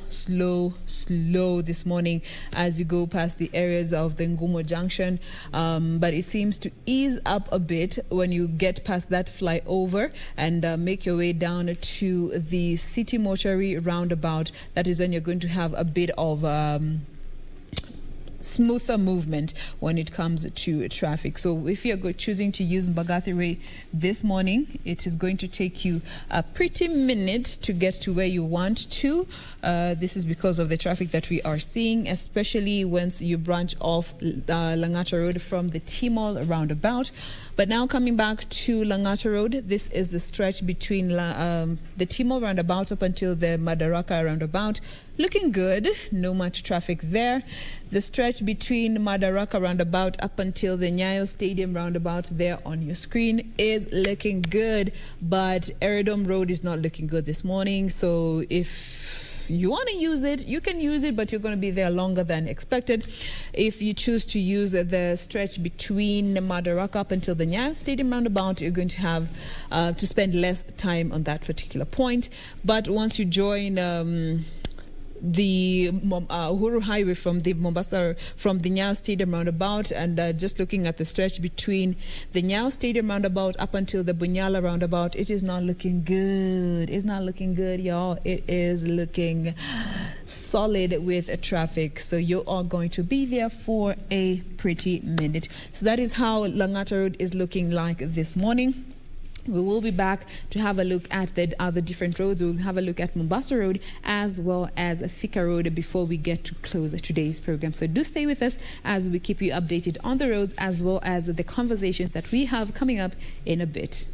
this morning as you go past the areas of the Ngumo Junction, but it seems to ease up a bit when you get past that flyover and make your way down to the City Mortuary roundabout. That is when you're going to have a bit of smoother movement when it comes to traffic. So if you're choosing to use Mbagathi Way this morning, it is going to take you a pretty minute to get to where you want to. This is because of the traffic that we are seeing, especially once you branch off Langata Road from the T-Mall roundabout. But now coming back to Langata Road, this is the stretch between the T-Mall roundabout up until the Madaraka roundabout. Looking good, no much traffic there. The stretch between Madaraka roundabout up until the Nyayo Stadium roundabout there on your screen is looking good, but Eredom Road is not looking good this morning. So if you want to use it, you can use it, but you're going to be there longer than expected. If you choose to use the stretch between Madaraka up until the Nyayo Stadium roundabout, you're going to have to spend less time on that particular point. But once you join the Uhuru Highway from the Nyayo Stadium roundabout, and just looking at the stretch between the Nyayo Stadium roundabout up until the Bunyala roundabout, it is not looking good. It's not looking good, y'all. It is looking solid with traffic. So you are going to be there for a pretty minute. So that is how Langata Road is looking like this morning. We will be back to have a look at the other different roads. We'll have a look at Mombasa Road as well as Thika Road before we get to close today's program. So do stay with us as we keep you updated on the roads as well as the conversations that we have coming up in a bit.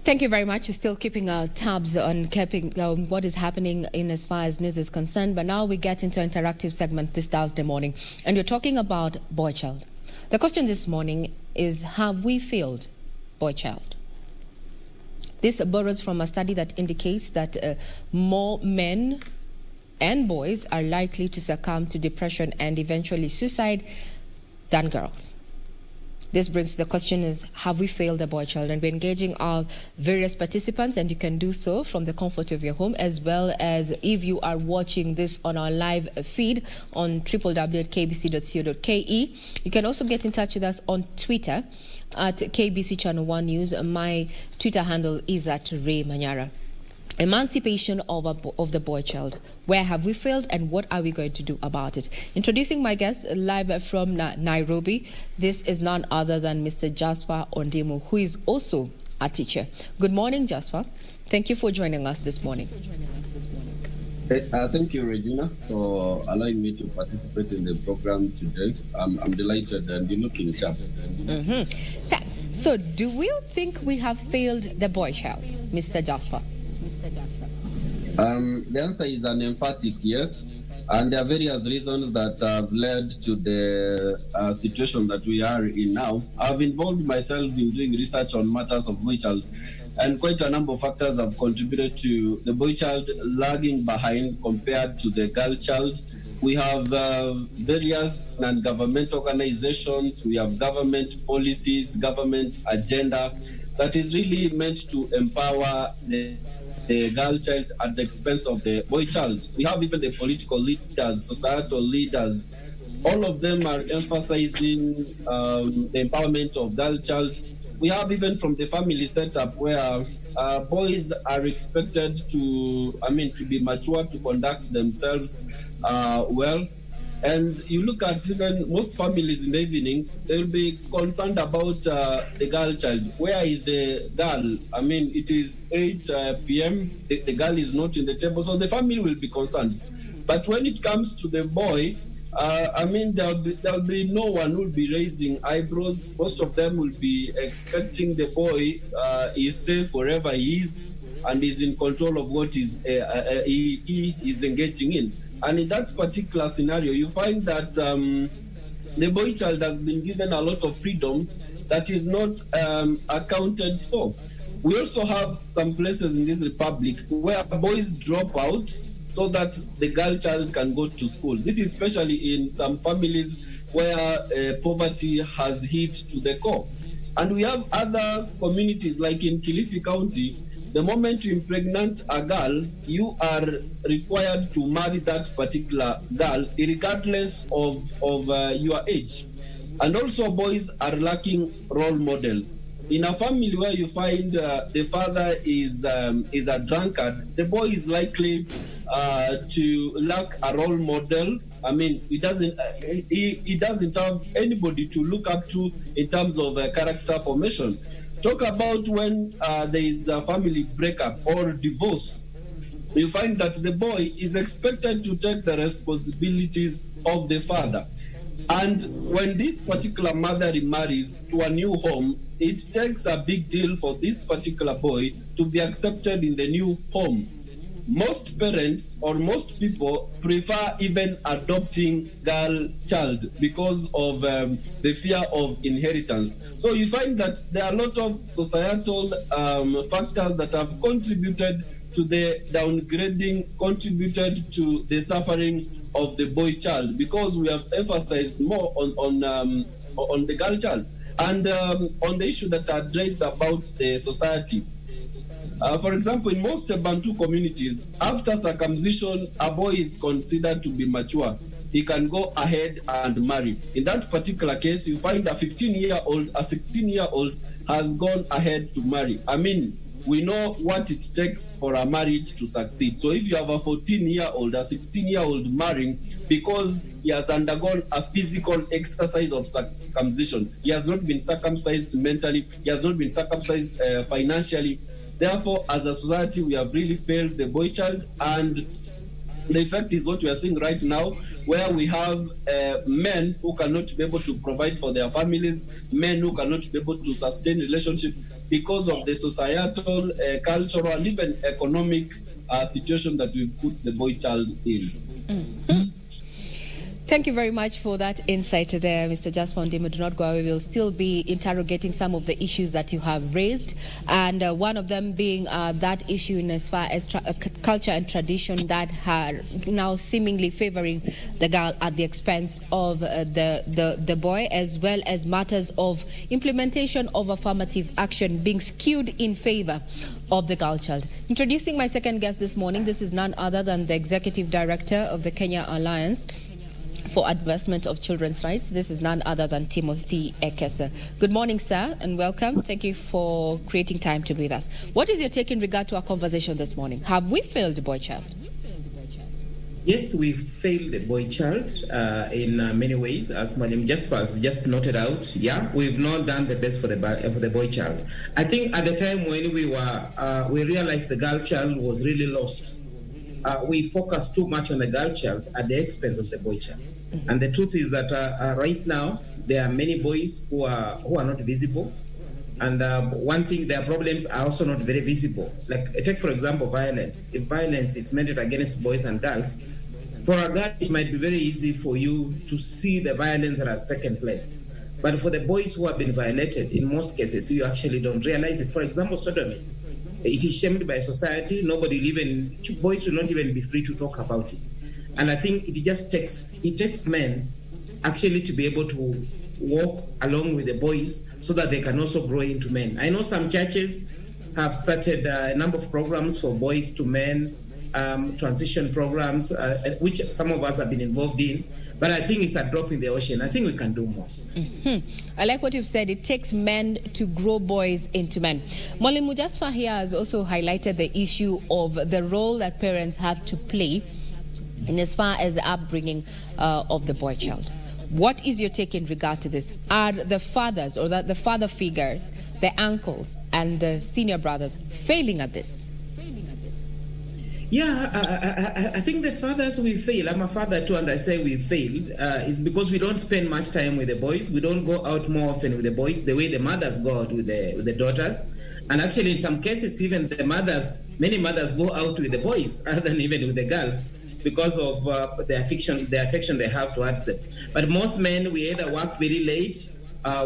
Thank you very much. You're still keeping our tabs on what is happening in as far as news is concerned. But now we get into an interactive segment this Thursday morning. And you're talking about boy child. The question this morning is, have we failed boy child? This borrows from a study that indicates that more men and boys are likely to succumb to depression and eventually suicide than girls. This brings the question is, have we failed the boy child? And we're engaging our various participants, and you can do so from the comfort of your home, as well as if you are watching this on our live feed on www.kbc.co.ke. You can also get in touch with us on Twitter at KBC Channel 1 News. My Twitter handle is at Ray Manyara. Emancipation of the boy child. Where have we failed and what are we going to do about it? Introducing my guest live from Nairobi. This is none other than Mr. Jasper Ondimo, who is also a teacher. Good morning, Jasper. Thank you for joining us this morning. Thank you, Regina, for allowing me to participate in the program today. I'm delighted and you're looking sharp. Thanks. So, do we think we have failed the boy child, Mr. Jasper? The answer is an emphatic yes, and there are various reasons that have led to the situation that we are in now. I've involved myself in doing research on matters of boy child, and quite a number of factors have contributed to the boy child lagging behind compared to the girl child. We have various non-government organizations, we have government policies, government agenda that is really meant to empower the girl child at the expense of the boy child. We have even the political leaders, societal leaders, all of them are emphasizing the empowerment of girl child. We have even from the family setup where boys are expected to be mature, to conduct themselves well. And you look at even most families in the evenings, they'll be concerned about the girl child. Where is the girl? It is 8 p.m., the girl is not in the table, so the family will be concerned. But when it comes to the boy, there'll be no one who will be raising eyebrows. Most of them will be expecting the boy is safe wherever he is and is in control of what he is engaging in. And in that particular scenario, you find that the boy child has been given a lot of freedom that is not accounted for. We also have some places in this republic where boys drop out so that the girl child can go to school. This is especially in some families where poverty has hit to the core. And we have other communities like in Kilifi County. The moment you impregnate a girl, you are required to marry that particular girl, regardless of your age. And also, boys are lacking role models. In a family where you find the father is a drunkard, the boy is likely to lack a role model. He doesn't have anybody to look up to in terms of character formation. Talk about when there is a family breakup or divorce. You find that the boy is expected to take the responsibilities of the father. And when this particular mother remarries to a new home, it takes a big deal for this particular boy to be accepted in the new home. Most parents or most people prefer even adopting girl child because of the fear of inheritance. So you find that there are a lot of societal factors that have contributed to the downgrading, contributed to the suffering of the boy child, because we have emphasized more on the girl child. And on the issue that are raised about the society, for example, in most Bantu communities, after circumcision, a boy is considered to be mature. He can go ahead and marry. In that particular case, you find a 15-year-old, a 16-year-old has gone ahead to marry. We know what it takes for a marriage to succeed. So if you have a 14-year-old, a 16-year-old marrying because he has undergone a physical exercise of circumcision, he has not been circumcised mentally, he has not been circumcised financially. Therefore, as a society, we have really failed the boy child, and the effect is what we are seeing right now, where we have men who cannot be able to provide for their families, men who cannot be able to sustain relationships because of the societal, cultural, and even economic situation that we've put the boy child in. Thank you very much for that insight there, Mr. Jasper Ndimo. Do not go away. We'll still be interrogating some of the issues that you have raised, and one of them being that issue in as far as culture and tradition that are now seemingly favoring the girl at the expense of the boy, as well as matters of implementation of affirmative action being skewed in favor of the girl child. Introducing my second guest this morning, this is none other than the Executive Director of the Kenya Alliance for Advancement of Children's Rights. This is none other than Timothy Ekesa. Good morning, sir, and welcome. Thank you for creating time to be with us. What is your take in regard to our conversation this morning? Have we failed the boy child? Yes, we failed the boy child in many ways, as Madam Jasper has just noted out. Yeah, we've not done the best for the boy child. I think at the time when we realized the girl child was really lost. We focused too much on the girl child at the expense of the boy child. And the truth is that right now there are many boys who are not visible. And one thing, their problems are also not very visible. Like, take for example violence. If violence is meted against boys and girls, for a girl it might be very easy for you to see the violence that has taken place. But for the boys who have been violated, in most cases you actually don't realize it. For example, sodomy. It is shamed by society. Boys will not even be free to talk about it. And I think it takes men actually to be able to walk along with the boys so that they can also grow into men. I know some churches have started a number of programs for boys to men, transition programs, which some of us have been involved in. But I think it's a drop in the ocean. I think we can do more. Mm-hmm. I like what you've said. It takes men to grow boys into men. Mwalimu Jasper here has also highlighted the issue of the role that parents have to play in as far as the upbringing of the boy child. What is your take in regard to this? Are the fathers or the father figures, the uncles and the senior brothers failing at this? Yeah, I think the fathers we fail. I'm a father too, and I say we failed is because we don't spend much time with the boys. We don't go out more often with the boys the way the mothers go out with the daughters. And actually, in some cases, even many mothers go out with the boys rather than even with the girls because of the affection they have towards them. But most men, we either work very late,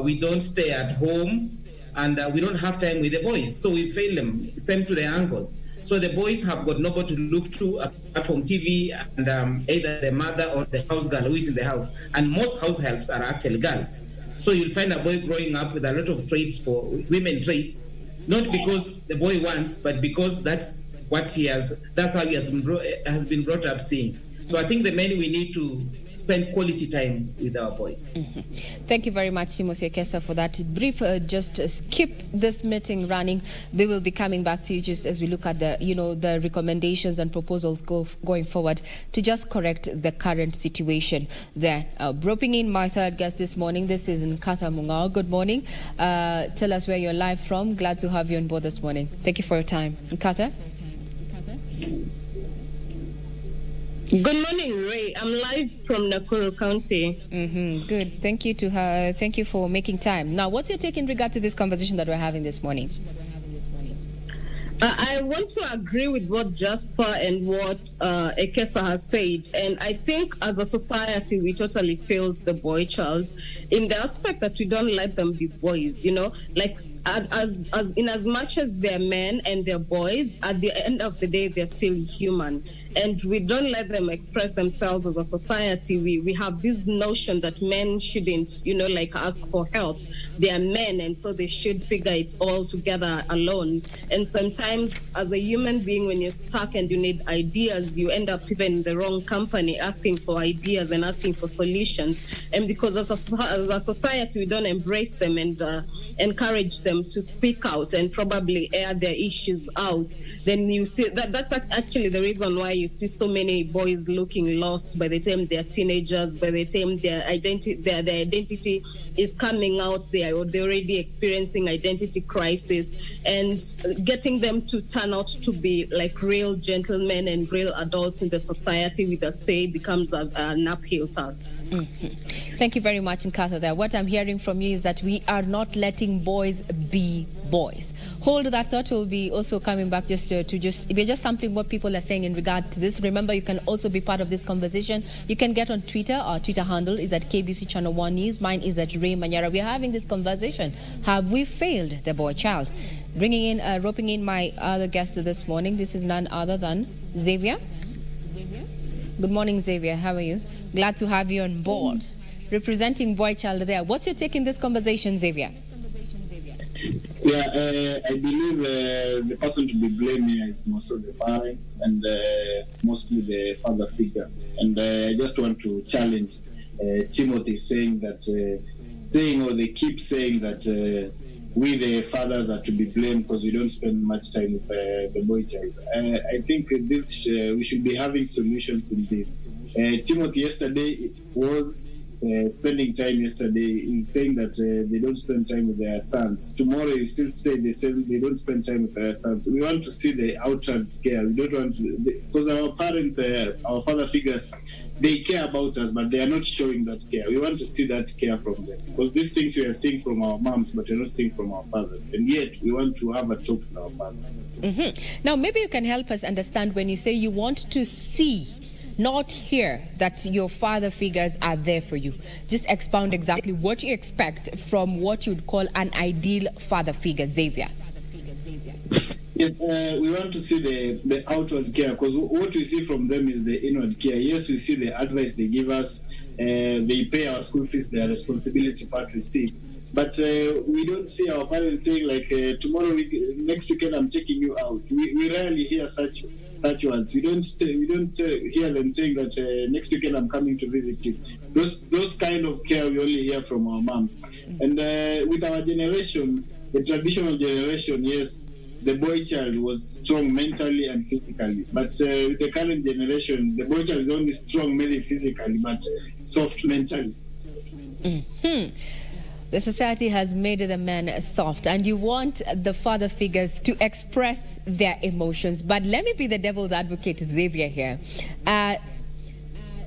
we don't stay at home, and we don't have time with the boys. So we fail them. Same to the uncles. So the boys have got nobody to look to apart from TV and either the mother or the house girl who is in the house. And most house helps are actually girls. So you'll find a boy growing up with a lot of traits for women traits, not because the boy wants, but because that's how he has been brought up seeing. So I think the men, we need to spend quality time with our boys. Mm-hmm. Thank you very much, Timothy Ekesa, for that brief. Just keep this meeting running. We will be coming back to you just as we look at the recommendations and proposals going forward to just correct the current situation there. Roping in my third guest this morning, this is Nkatha Mungao. Good morning. Tell us where you're live from. Glad to have you on board this morning. Thank you for your time. Nkatha? Good morning, Ray. I'm live from Nakuru County. Mm-hmm. Good. Thank you to her. Thank you for making time. Now, what's your take in regard to this conversation that we're having this morning? I want to agree with what Jasper and what Ekesa has said. And I think as a society, we totally failed the boy child in the aspect that we don't let them be boys, as much as they're men and they're boys, at the end of the day, they're still human. And we don't let them express themselves as a society. We have this notion that men shouldn't, ask for help. They are men, and so they should figure it all together alone. And sometimes, as a human being, when you're stuck and you need ideas, you end up even in the wrong company asking for ideas and asking for solutions. And because as a society, we don't embrace them and encourage them to speak out and probably air their issues out, then you see that's actually the reason why you see so many boys looking lost by the time they're teenagers, by the time their identity is coming out, they're already experiencing identity crisis, and getting them to turn out to be like real gentlemen and real adults in the society with a say becomes an uphill task. Mm-hmm. Thank you very much, Nkatha. There, what I'm hearing from you is that we are not letting boys be boys. Hold that thought. We'll be also coming back we're just sampling what people are saying in regard to this. Remember, you can also be part of this conversation. You can get on Twitter. Our Twitter handle is at KBC Channel 1 News. Mine is at Ray Manyara. We're having this conversation. Have we failed the boy child? Roping in my other guest this morning. This is none other than Xavier. Good morning, Xavier. How are you? Glad to have you on board. Representing boy child there. What's your take in this conversation, Xavier? Yeah, I believe the person to be blamed here is most of the parents and mostly the father figure. And I just want to challenge Timothy saying that, they keep saying that we the fathers are to be blamed because we don't spend much time with the boy child. I think this we should be having solutions in this. Timothy yesterday was spending time yesterday is saying that they don't spend time with their sons. Tomorrow you still say they don't spend time with their sons. We want to see the outward care. We don't want to, because our parents, our father figures, they care about us, but they are not showing that care. We want to see that care from them. Because these things we are seeing from our moms, but we're not seeing from our fathers. And yet we want to have a talk with our fathers. Mm-hmm. Now, maybe you can help us understand when you say you want to see, not hear, that your father figures are there for you. Just expound exactly what you expect from what you'd call an ideal father figure, Xavier. Yes, we want to see the outward care, because what we see from them is the inward care. Yes, we see the advice they give us, they pay our school fees, their responsibility part we see. But we don't see our parents saying like, next weekend I'm taking you out. We rarely hear such words. We don't hear them saying that next weekend I'm coming to visit you. Those kind of care we only hear from our moms. And with our generation, the traditional generation, yes, the boy child was strong mentally and physically. But with the current generation, the boy child is only strong maybe physically, but soft mentally. Mm-hmm. The society has made the men soft, and you want the father figures to express their emotions. But let me be the devil's advocate, Xavier, here.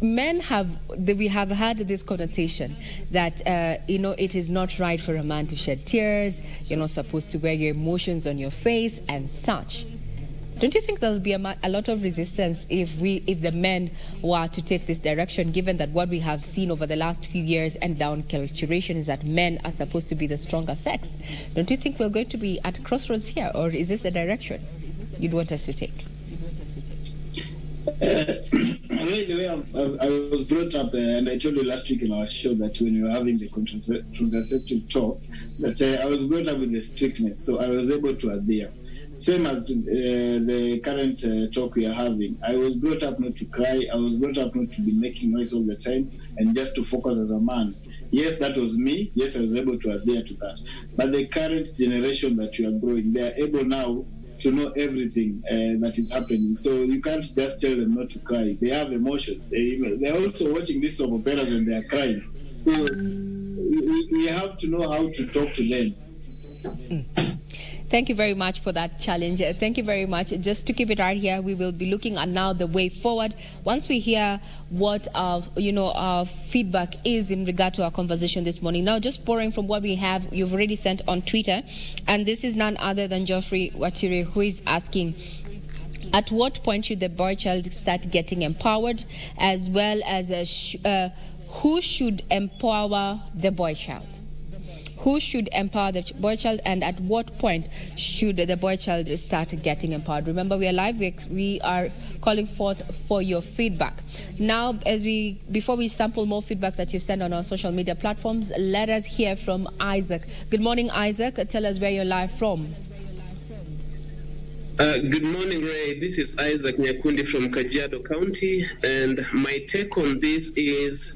We have had this connotation that, it is not right for a man to shed tears. You're not supposed to wear your emotions on your face and such. Don't you think there will be a lot of resistance if the men were to take this direction, given that what we have seen over the last few years and down culturation is that men are supposed to be the stronger sex? Don't you think we're going to be at a crossroads here, or is this the direction you'd want us to take? The way I was brought up, and I told you last week in our show that when we were having the contraceptive talk, that I was brought up with the strictness, so I was able to adhere. Same as the current talk we are having. I was brought up not to cry. I was brought up not to be making noise all the time and just to focus as a man. Yes, that was me. Yes, I was able to adhere to that. But the current generation that we are growing, they are able now to know everything that is happening. So you can't just tell them not to cry. They have emotions. They're also watching these soap operas and they are crying. So we have to know how to talk to them. Thank you very much for that challenge. Thank you very much. Just to keep it right here, we will be looking at now the way forward. Once we hear what our feedback is in regard to our conversation this morning. Now, just pouring from what we have, you've already sent on Twitter, and this is none other than Geoffrey Watire, who is asking, at what point should the boy child start getting empowered, as well as who should empower the boy child? Who should empower the boy child, and at what point should the boy child start getting empowered? Remember, we are live. We are calling forth for your feedback. Now, before we sample more feedback that you've sent on our social media platforms, let us hear from Isaac. Good morning, Isaac. Tell us where you're live from. Good morning, Ray. This is Isaac Nyakundi from Kajiado County, and my take on this is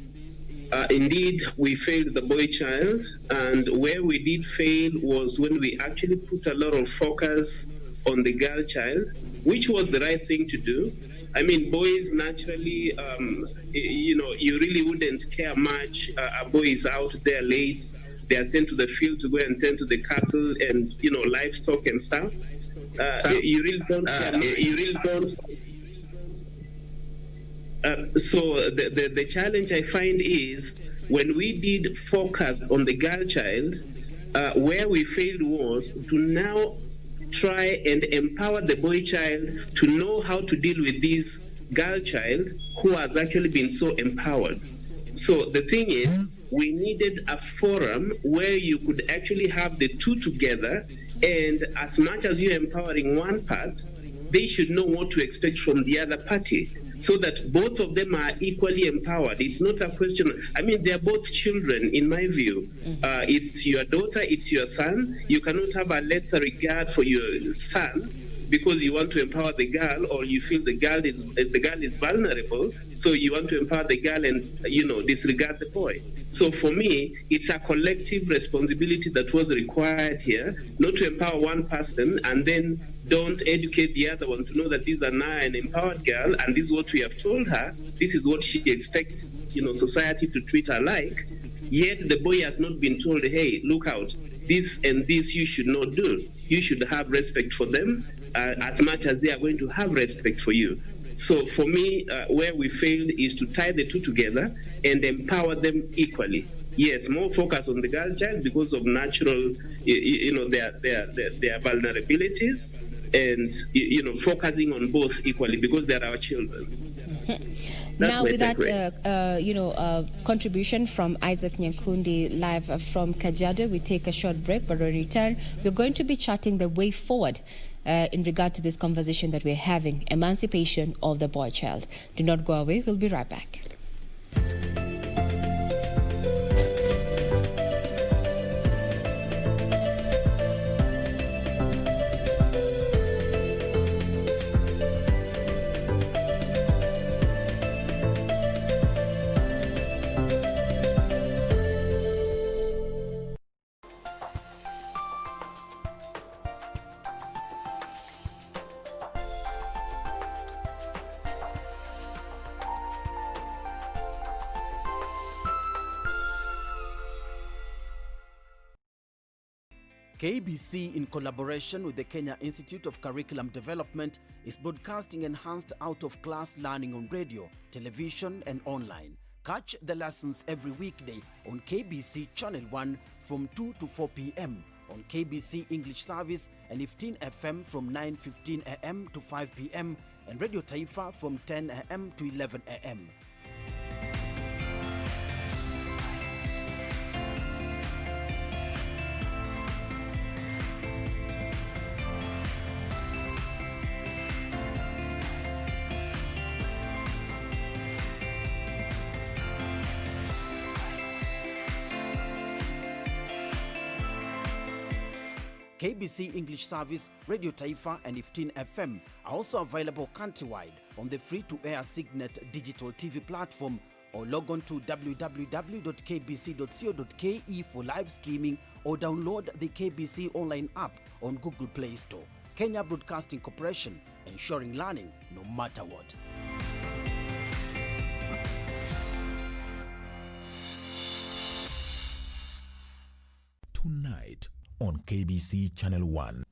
indeed, we failed the boy child, and where we did fail was when we actually put a lot of focus on the girl child, which was the right thing to do. I mean, boys naturally, you really wouldn't care much. A boy is out there late. They are sent to the field to go and tend to the cattle and, livestock and stuff. You really don't care much. So the challenge I find is when we did focus on the girl child, where we failed was to now try and empower the boy child to know how to deal with this girl child who has actually been so empowered. So the thing is, we needed a forum where you could actually have the two together, and as much as you're empowering one part, they should know what to expect from the other party, so that both of them are equally empowered. It's not a question. I mean, they're both children, in my view. It's your daughter, it's your son. You cannot have a lesser regard for your son because you want to empower the girl, or you feel the girl is vulnerable, so you want to empower the girl and disregard the boy. So for me, it's a collective responsibility that was required here, not to empower one person and then don't educate the other one to know that this is now an empowered girl and this is what we have told her. This is what she expects, society to treat her like. Yet the boy has not been told, hey, look out, this and this you should not do. You should have respect for them as much as they are going to have respect for you. So for me, where we failed is to tie the two together and empower them equally. Yes, more focus on the girl child because of natural, their vulnerabilities, and focusing on both equally because they are our children. Now, with that, contribution from Isaac Nyakundi live from Kajiado, we take a short break, but when we return, we're going to be chatting the way forward in regard to this conversation that we're having, emancipation of the boy child. Do not go away. We'll be right back. KBC, in collaboration with the Kenya Institute of Curriculum Development, is broadcasting enhanced out-of-class learning on radio, television, and online. Catch the lessons every weekday on KBC Channel 1 from 2 to 4 p.m. on KBC English Service and 15 FM from 9:15 a.m. to 5 p.m. and Radio Taifa from 10 a.m. to 11 a.m. KBC English Service, Radio Taifa, and 15 FM are also available countrywide on the free-to-air Signet digital TV platform, or log on to www.kbc.co.ke for live streaming, or download the KBC Online app on Google Play Store. Kenya Broadcasting Corporation, ensuring learning no matter what. Tonight on KBC Channel 1.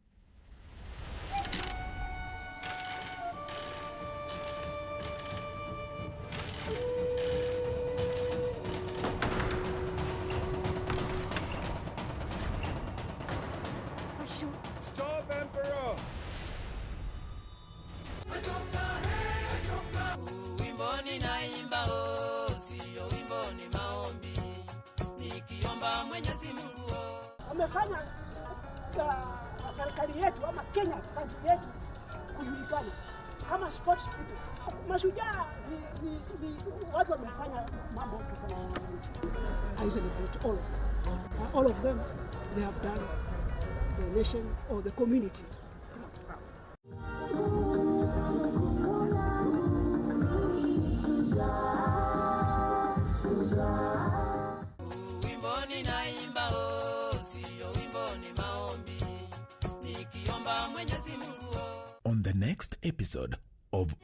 Stop, Emperor! Wimboni naimba sio wimboni maombi, nikiomba Mwenyezi Mungu. Wamefanya serikali yetu ama Kenya country yetu kujulikana kama sports people. Mashujaa ni watu wamefanya mambo tofauti. I celebrate all of them. They have done the nation or the community. Wimboni naimba sio wimboni maombi, nikiomba Mwenyezi Mungu. On the next episode of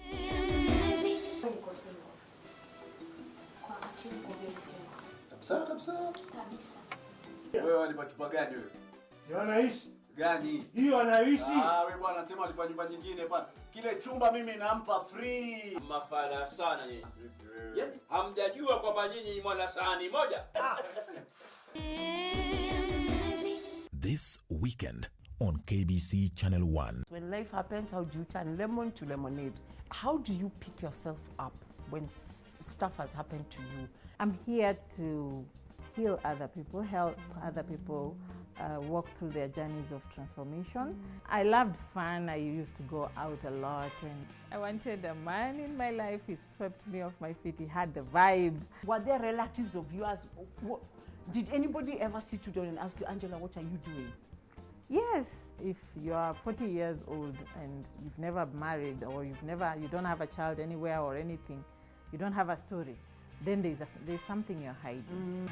Kabisa. Wewe alipa chupa gani wewe? Si wanaishi? Gani? Hiyo anaishi. Wewe bwana sema alipa nyumba nyingine pale. Kile chumba mimi nampa free. Mafala sana nyinyi. Yaani hamjajua kwamba nyinyi ni mwana sahani moja. this weekend on KBC Channel 1. When life happens, how do you turn lemon to lemonade? How do you pick yourself up when stuff has happened to you? I'm here to heal other people, help other people walk through their journeys of transformation. I loved fun. I used to go out a lot, and I wanted a man in my life. He swept me off my feet. He had the vibe. Were there relatives of yours? Did anybody ever sit you down and ask you, Angela, what are you doing? Yes, if you are 40 years old and you've never married, or you don't have a child anywhere or anything, you don't have a story, then there's something you're hiding.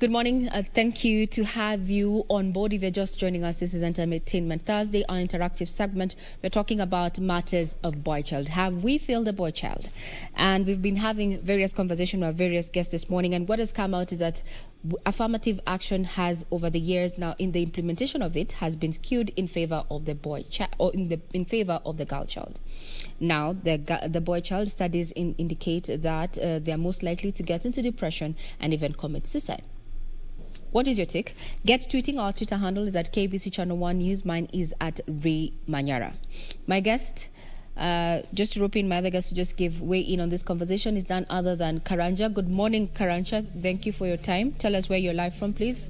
Good morning. Thank you to have you on board. If you're just joining us, this is Entertainment Thursday, our interactive segment. We're talking about matters of boy child. Have we failed the boy child? And we've been having various conversations with our various guests this morning. And what has come out is that affirmative action has, over the years now, in the implementation of it, has been skewed in favor of the boy child, or in favor of the girl child. Now, the boy child studies indicate that they are most likely to get into depression and even commit suicide. What is your take? Get tweeting. Our Twitter handle is at KBC Channel 1 News. Mine is at Ray Manyara. My guest, just to rope in my other guest to just give way in on this conversation, is none other than Karanja. Good morning, Karanja. Thank you for your time. Tell us where you're live from, please.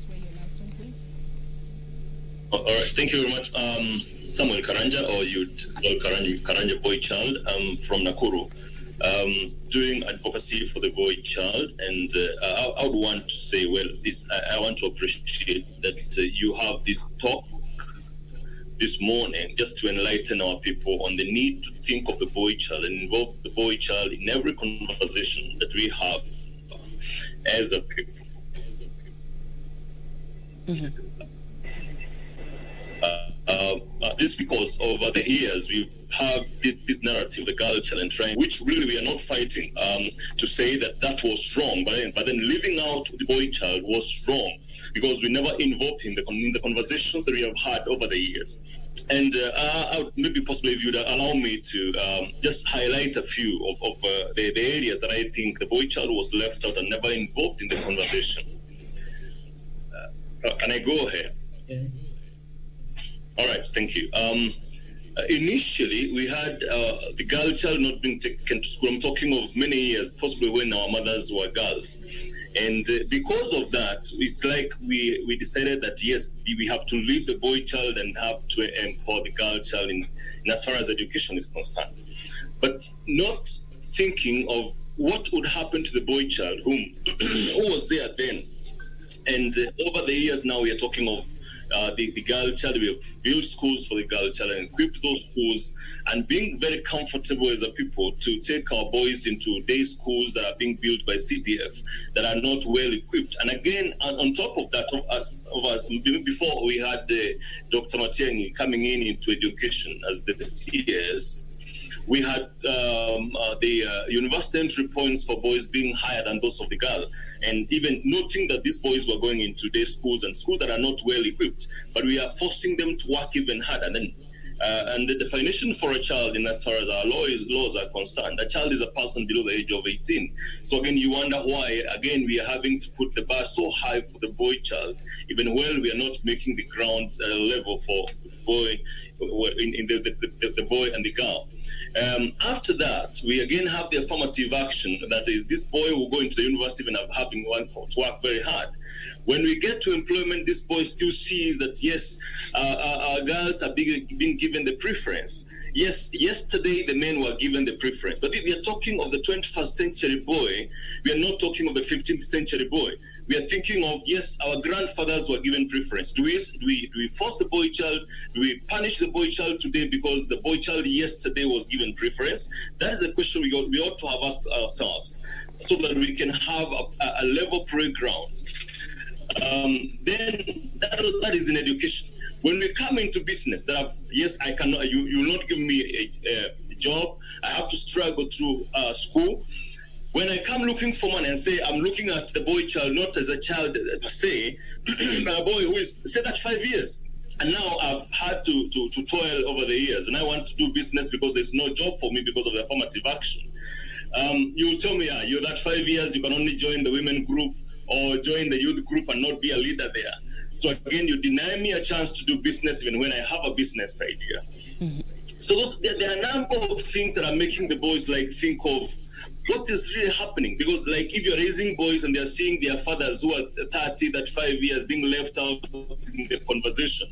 All right. Thank you very much. Samuel Karanja, or you'd call Karanja Boy Child. I'm from Nakuru. Doing advocacy for the boy child, and I would want to say, well, I want to appreciate that you have this talk this morning just to enlighten our people on the need to think of the boy child and involve the boy child in every conversation that we have as a people. This because over the years we've had this narrative, the girl child, and trying, which really we are not fighting to say that was wrong, but then leaving out the boy child was wrong because we never involved him in the conversations that we have had over the years. And maybe possibly if you'd allow me to just highlight a few of the areas that I think the boy child was left out and never involved in the conversation. Can I go ahead? Yeah. All right, thank you. Initially, we had the girl child not being taken to school. I'm talking of many years, possibly when our mothers were girls. And because of that, it's like we decided that, yes, we have to leave the boy child and have to empower the girl child in as far as education is concerned. But not thinking of what would happen to the boy child who was there then. And over the years now, we are talking of the girl child. We have built schools for the girl child and equipped those schools, and being very comfortable as a people to take our boys into day schools that are being built by CDF that are not well equipped. And again, on top of that, before we had Dr. Matiang'i coming into education as the CS, we had the university entry points for boys being higher than those of the girl, and even noting that these boys were going into day schools and schools that are not well equipped, but we are forcing them to work even harder. And the definition for a child, in as far as our laws are concerned, a child is a person below the age of 18. So again, you wonder why, again, we are having to put the bar so high for the boy child, even while we are not making the ground level for the boy, in the boy and the girl. After that, we again have the affirmative action, that is, this boy will go into the university and having to work very hard. When we get to employment, this boy still sees that, yes, our girls are being given the preference. Yes, yesterday the men were given the preference. But if we are talking of the 21st century boy, we are not talking of the 15th century boy. We are thinking of, yes, our grandfathers were given preference. Do we force the boy child? Do we punish the boy child today because the boy child yesterday was given preference? That is a question we ought to have asked ourselves, so that we can have a level playground. Then that is in education. When we come into business, yes, I cannot. You will not give me a job. I have to struggle through school. When I come looking for money and say I'm looking at the boy child not as a child per se, but a boy who is say that 5 years, and now I've had to toil over the years, and I want to do business because there's no job for me because of the affirmative action. You'll tell me, you're that 5 years, you can only join the women group or join the youth group and not be a leader there. So again, you deny me a chance to do business even when I have a business idea. Mm-hmm. So there are a number of things that are making the boys think of what is really happening. Because if you're raising boys and they're seeing their fathers who are 30, that 5 years being left out in the conversation,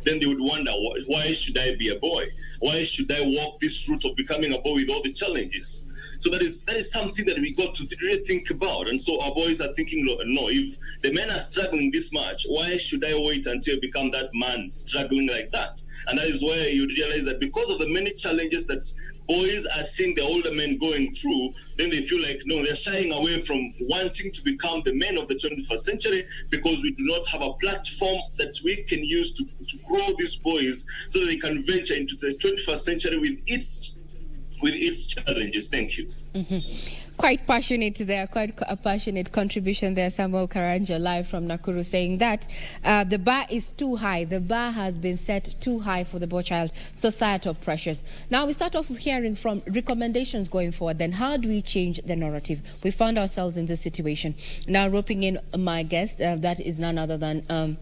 then they would wonder, why should I be a boy? Why should I walk this route of becoming a boy with all the challenges? So that is something that we got to really think about. And so our boys are thinking, no, if the men are struggling this much, why should I wait until I become that man struggling like that? And that is where you realize that because of the many challenges that boys are seeing the older men going through, then they feel like, no, they're shying away from wanting to become the men of the 21st century because we do not have a platform that we can use to grow these boys so that they can venture into the 21st century with its challenges. Thank you. Mm-hmm. Quite passionate there, quite a passionate contribution there, Samuel Karanja, live from Nakuru, saying that the bar is too high. The bar has been set too high for the boy child, societal pressures. Now we start off with hearing from recommendations going forward. Then how do we change the narrative? We found ourselves in this situation. Now roping in my guest, that is none other than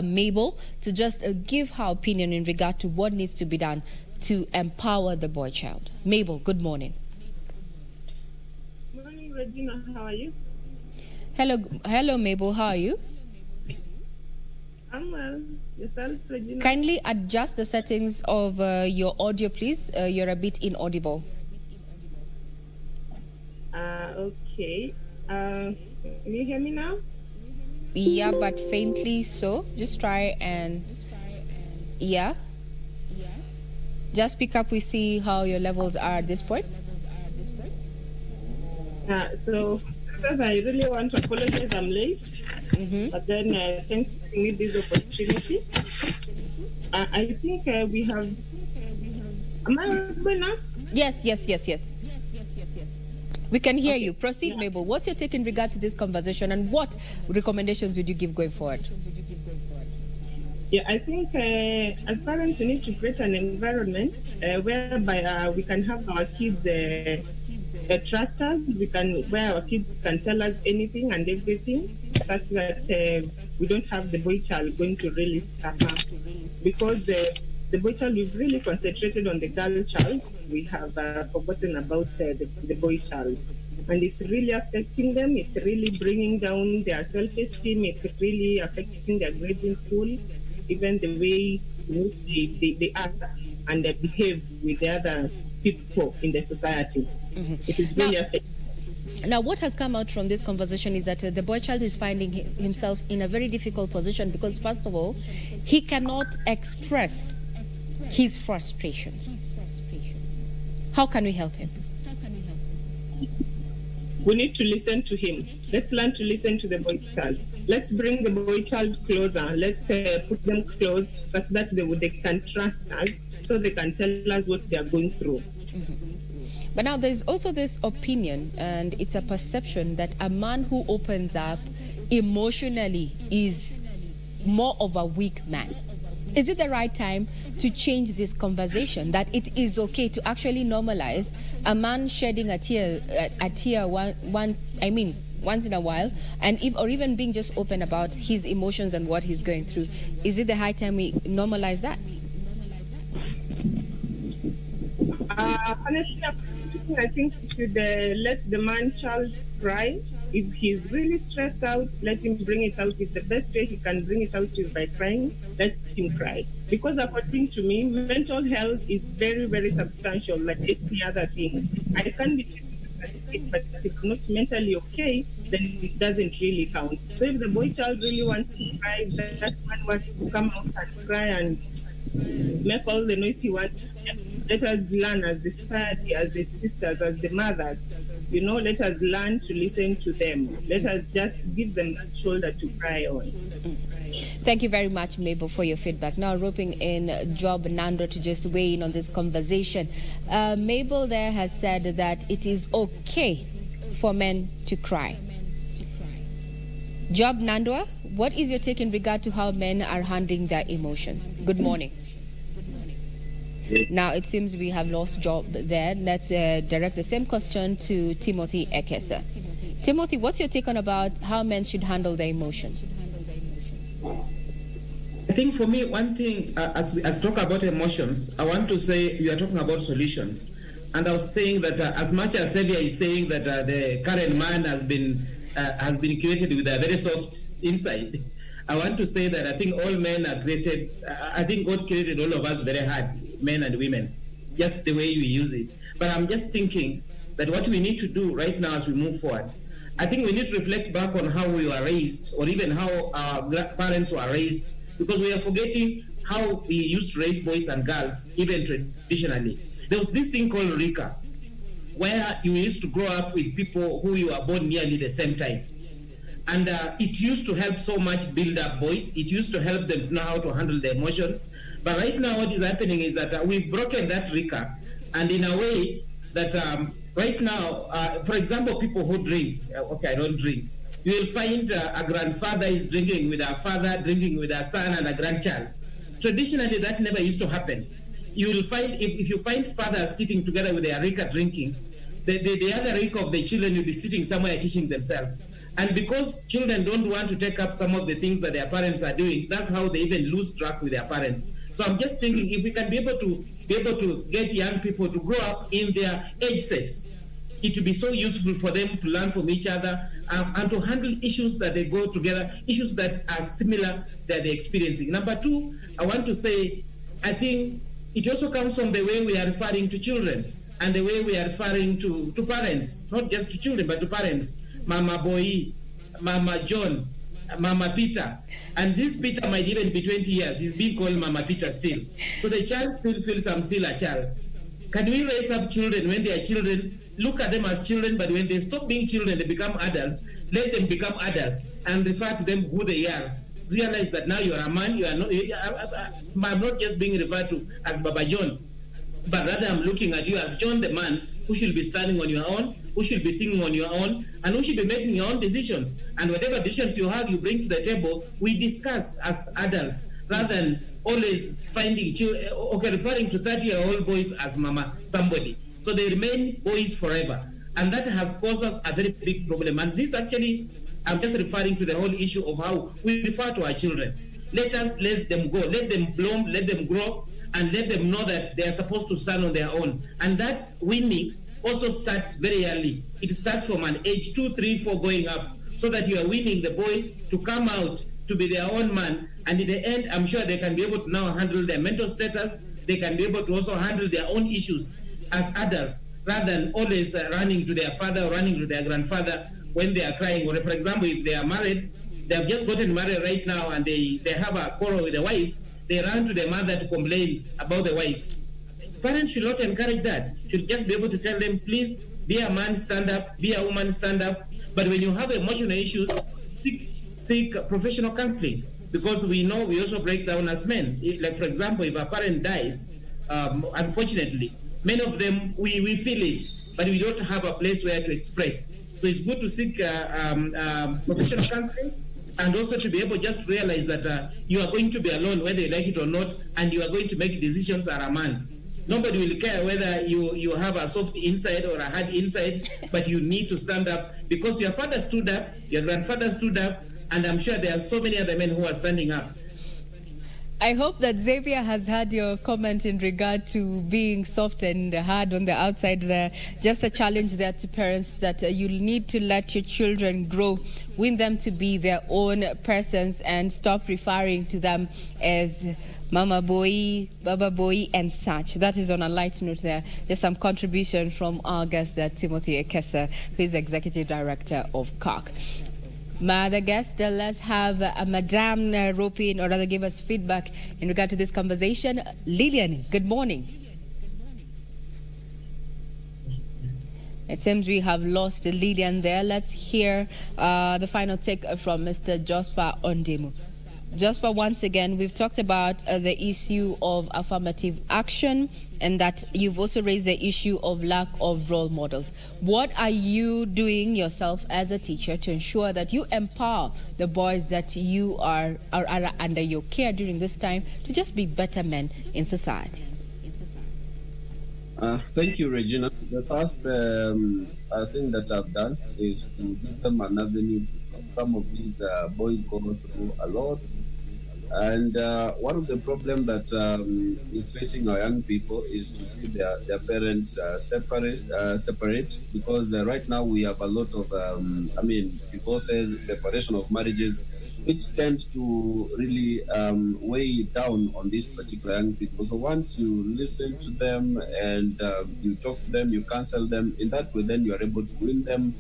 Mabel, to just give her opinion in regard to what needs to be done to empower the boy child. Mabel, good morning. Regina, how are you? Hello, Mabel. How are you? I'm well. Yourself, Regina? Kindly adjust the settings of your audio, please. You're a bit inaudible. Okay. Can you hear me now? Yeah, but faintly so. Just try and... Yeah. Just pick up. We see how your levels are at this point. So, because I really want to apologize, I'm late. Mm-hmm. But then, thanks for giving me this opportunity. I think we have. Am I audible enough? Yes. We can hear you. Proceed, Mabel. What's your take in regard to this conversation, and what recommendations would you give going forward? Yeah, I think as parents, we need to create an environment whereby we can have our kids. Trust us. Where our kids can tell us anything and everything, such that we don't have the boy child going to really suffer. Because the boy child, we've really concentrated on the girl child. We have forgotten about the boy child, and it's really affecting them. It's really bringing down their self-esteem. It's really affecting their grades in school, even the way in which they act and they behave with the other people in the society. Mm-hmm. It is really affecting. Now, what has come out from this conversation is that the boy child is finding himself in a very difficult position because, first of all, he cannot express his frustrations. How can we help him? We need to listen to him. Let's learn to listen to the boy child. Let's bring the boy child closer. Let's put them close such that they can trust us, so they can tell us what they are going through. Mm-hmm. But now there's also this opinion, and it's a perception that a man who opens up emotionally is more of a weak man. Is it the right time to change this conversation, that it is okay to actually normalize a man shedding a tear once in a while, and even being just open about his emotions and what he's going through? Is it the high time we normalize that? Honestly, I think we should let the man child cry. If he's really stressed out, let him bring it out. If the best way he can bring it out is by crying, let him cry. Because according to me, mental health is very, very substantial, like any other thing. I can be, but if I'm not mentally okay, then it doesn't really count. So if the boy child really wants to cry, that man wants to come out and cry and make all the noise he wants. Let us learn as the society, as the sisters, as the mothers, let us learn to listen to them. Let us just give them a shoulder to cry on. Thank you very much, Mabel, for your feedback. Now, roping in Job Nando to just weigh in on this conversation. Mabel there has said that it is okay for men to cry. Job Nandwa, what is your take in regard to how men are handling their emotions? Good morning. Now, it seems we have lost Job there. Let's direct the same question to Timothy Ekesa. Timothy, what's your take on about how men should handle their emotions? I think for me, one thing, as we talk about emotions, I want to say you are talking about solutions. And I was saying that as much as Xavier is saying that the current man has been created with a very soft inside, I want to say that I think all men are created, I think God created all of us very hard, men and women, just the way we use it. But I'm just thinking that what we need to do right now as we move forward, I think we need to reflect back on how we were raised, or even how our parents were raised, because we are forgetting how we used to raise boys and girls, even traditionally. There was this thing called Rika, where you used to grow up with people who you were born nearly the same time. And it used to help so much build up boys. It used to help them know how to handle their emotions. But right now what is happening is that we've broken that Rika, and in a way that right now, for example, people who drink, okay, I don't drink, you will find a grandfather is drinking with a father, drinking with a son and a grandchild. Traditionally, that never used to happen. You will find, if you find fathers sitting together with their Rika drinking, the other Rika of the children will be sitting somewhere teaching themselves. And because children don't want to take up some of the things that their parents are doing, that's how they even lose track with their parents. So I'm just thinking, if we can be able to get young people to grow up in their age sets, it will be so useful for them to learn from each other and to handle issues that they go together, issues that are similar that they're experiencing. Number two, I want to say, I think it also comes from the way we are referring to children and the way we are referring to parents, not just to children, but to parents. Mama Boy, Mama John, Mama Peter. And this Peter might even be 20 years. He's being called Mama Peter still. So the child still feels I'm still a child. Can we raise up children when they are children, look at them as children, but when they stop being children, they become adults, let them become adults and refer to them who they are. Realize that now you are a man, you are not, I'm not just being referred to as Baba John, but rather I'm looking at you as John the man who should be standing on your own, who should be thinking on your own, and who should be making your own decisions. And whatever decisions you have, you bring to the table, we discuss as adults, rather than always finding children, okay, referring to 30-year-old boys as mama somebody. So they remain boys forever. And that has caused us a very big problem. And this actually, I'm just referring to the whole issue of how we refer to our children. Let us let them go, let them bloom, let them grow, and let them know that they are supposed to stand on their own. And that's winning also starts very early. It starts from an age 2, 3, 4 going up, so that you are winning the boy to come out to be their own man. And in the end, I'm sure they can be able to now handle their mental status. They can be able to also handle their own issues as adults, rather than always running to their father or running to their grandfather when they are crying. Or for example, if they are married, they have just gotten married right now and they have a quarrel with the wife, they run to their mother to complain about the wife. Parents should not encourage that. Should just be able to tell them, please, be a man, stand up, be a woman, stand up. But when you have emotional issues, seek professional counseling, because we know we also break down as men. Like, for example, if a parent dies, unfortunately, many of them, we feel it, but we don't have a place where to express. So it's good to seek professional counseling, and also to be able just to realize that you are going to be alone whether you like it or not, and you are going to make decisions as a man. Nobody will care whether you have a soft inside or a hard inside, but you need to stand up, because your father stood up, your grandfather stood up, and I'm sure there are so many other men who are standing up. I hope that Xavier has heard your comment in regard to being soft and hard on the outside there. Just a challenge there to parents that you need to let your children grow, win them to be their own persons, and stop referring to them as Mama Boy, Baba Boy, and such. That is on a light note there. There's some contribution from our guest, Timothy Ekesa, who is Executive Director of CARC. My other guest, let's have Madame Ropin, or rather give us feedback in regard to this conversation. Lillian, good morning. It seems we have lost Lillian there. Let's hear the final take from Mr. Jospa Ondemu. Jospa, once again, we've talked about the issue of affirmative action, and that you've also raised the issue of lack of role models. What are you doing yourself as a teacher to ensure that you empower the boys that you are under your care during this time to just be better men in society? Thank you, Regina. The first thing that I've done is to give them an avenue. Some of these boys go through a lot. And one of the problems that is facing our young people is to see their parents separate, because right now we have a lot of, divorces, separation of marriages, which tend to really weigh down on these particular young people. So once you listen to them and you talk to them, you counsel them, in that way then you are able to win them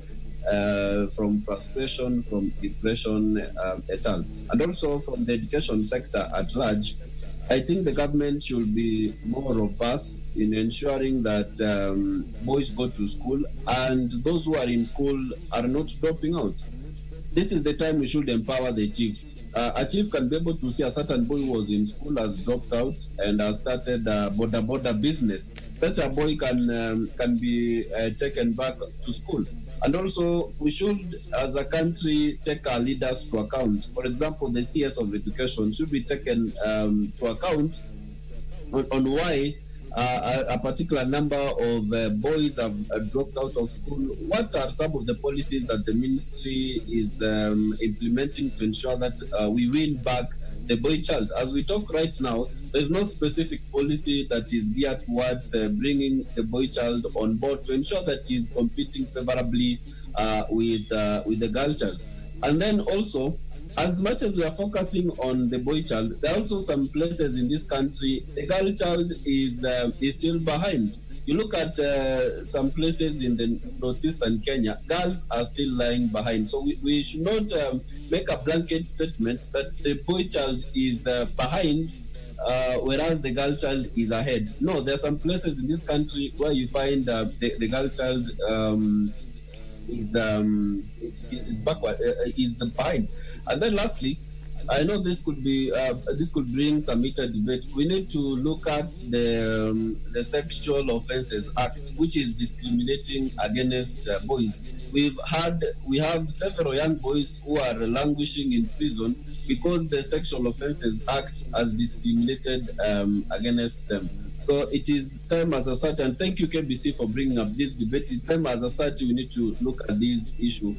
from frustration, from depression, et al. And also from the education sector at large, I think the government should be more robust in ensuring that boys go to school and those who are in school are not dropping out. This is the time we should empower the chiefs. A chief can be able to see a certain boy who was in school has dropped out and has started a border business. Such a boy can be taken back to school. And also, we should, as a country, take our leaders to account. For example, the CS of education should be taken to account on why a particular number of boys have dropped out of school. What are some of the policies that the ministry is implementing to ensure that we win back the boy child? As we talk right now, there's no specific policy that is geared towards bringing the boy child on board to ensure that he's competing favorably with the girl child. And then also, as much as we are focusing on the boy child, there are also some places in this country the girl child is still behind. You look at some places in the northeastern Kenya, girls are still lying behind. So we should not make a blanket statement that the boy child is behind, whereas the girl child is ahead. No, there are some places in this country where you find the girl child is backward, is behind. And then lastly, I know this could bring some heated debate. We need to look at the Sexual Offences Act, which is discriminating against boys. We have several young boys who are languishing in prison because the Sexual Offences Act has discriminated against them. So it is time as a society, and thank you KBC for bringing up this debate. It's time as a society we need to look at this issue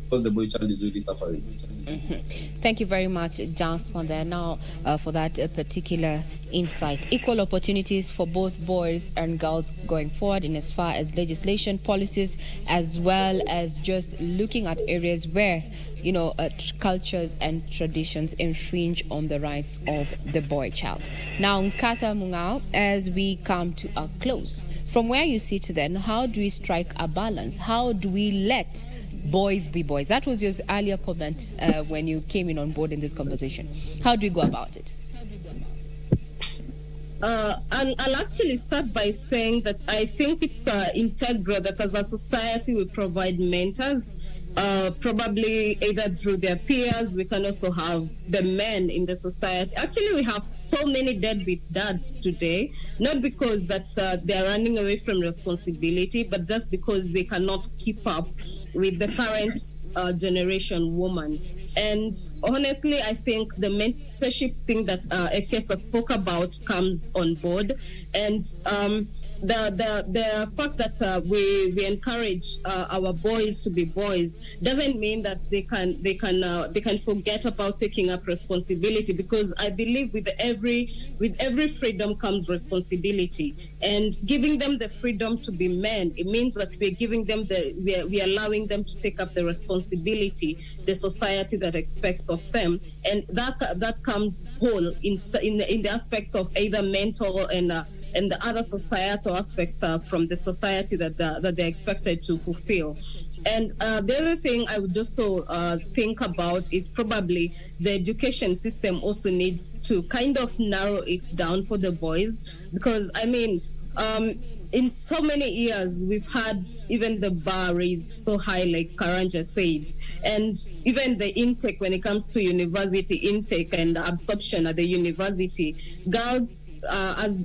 because the boy child is really suffering. Thank you very much, Jasper, there now for that particular insight. Equal opportunities for both boys and girls going forward in as far as legislation, policies, as well as just looking at areas where cultures and traditions infringe on the rights of the boy child. Now, Nkatha Mungao, as we come to a close, from where you sit then, how do we strike a balance? How do we let boys be boys? That was your earlier comment when you came in on board in this conversation. How do we go about it? I'll actually start by saying that I think it's integral that as a society we provide mentors, probably either through their peers. We can also have the men in the society. Actually, we have so many deadbeat dads today, not because that they're running away from responsibility, but just because they cannot keep up with the current generation woman. And honestly, I think the mentorship thing that Ekesa spoke about comes on board. And the fact that we encourage our boys to be boys doesn't mean that they can forget about taking up responsibility, because I believe with every freedom comes responsibility, and giving them the freedom to be men, it means that we're giving them we're allowing them to take up the responsibility the society that expects of them, and that comes whole in the aspects of either mental and the other societal aspects from the society that they're expected to fulfill. And the other thing I would also think about is probably the education system also needs to kind of narrow it down for the boys, because I mean, in so many years, we've had even the bar raised so high, like Karanja said, and even the intake when it comes to university intake and absorption at the university, girls,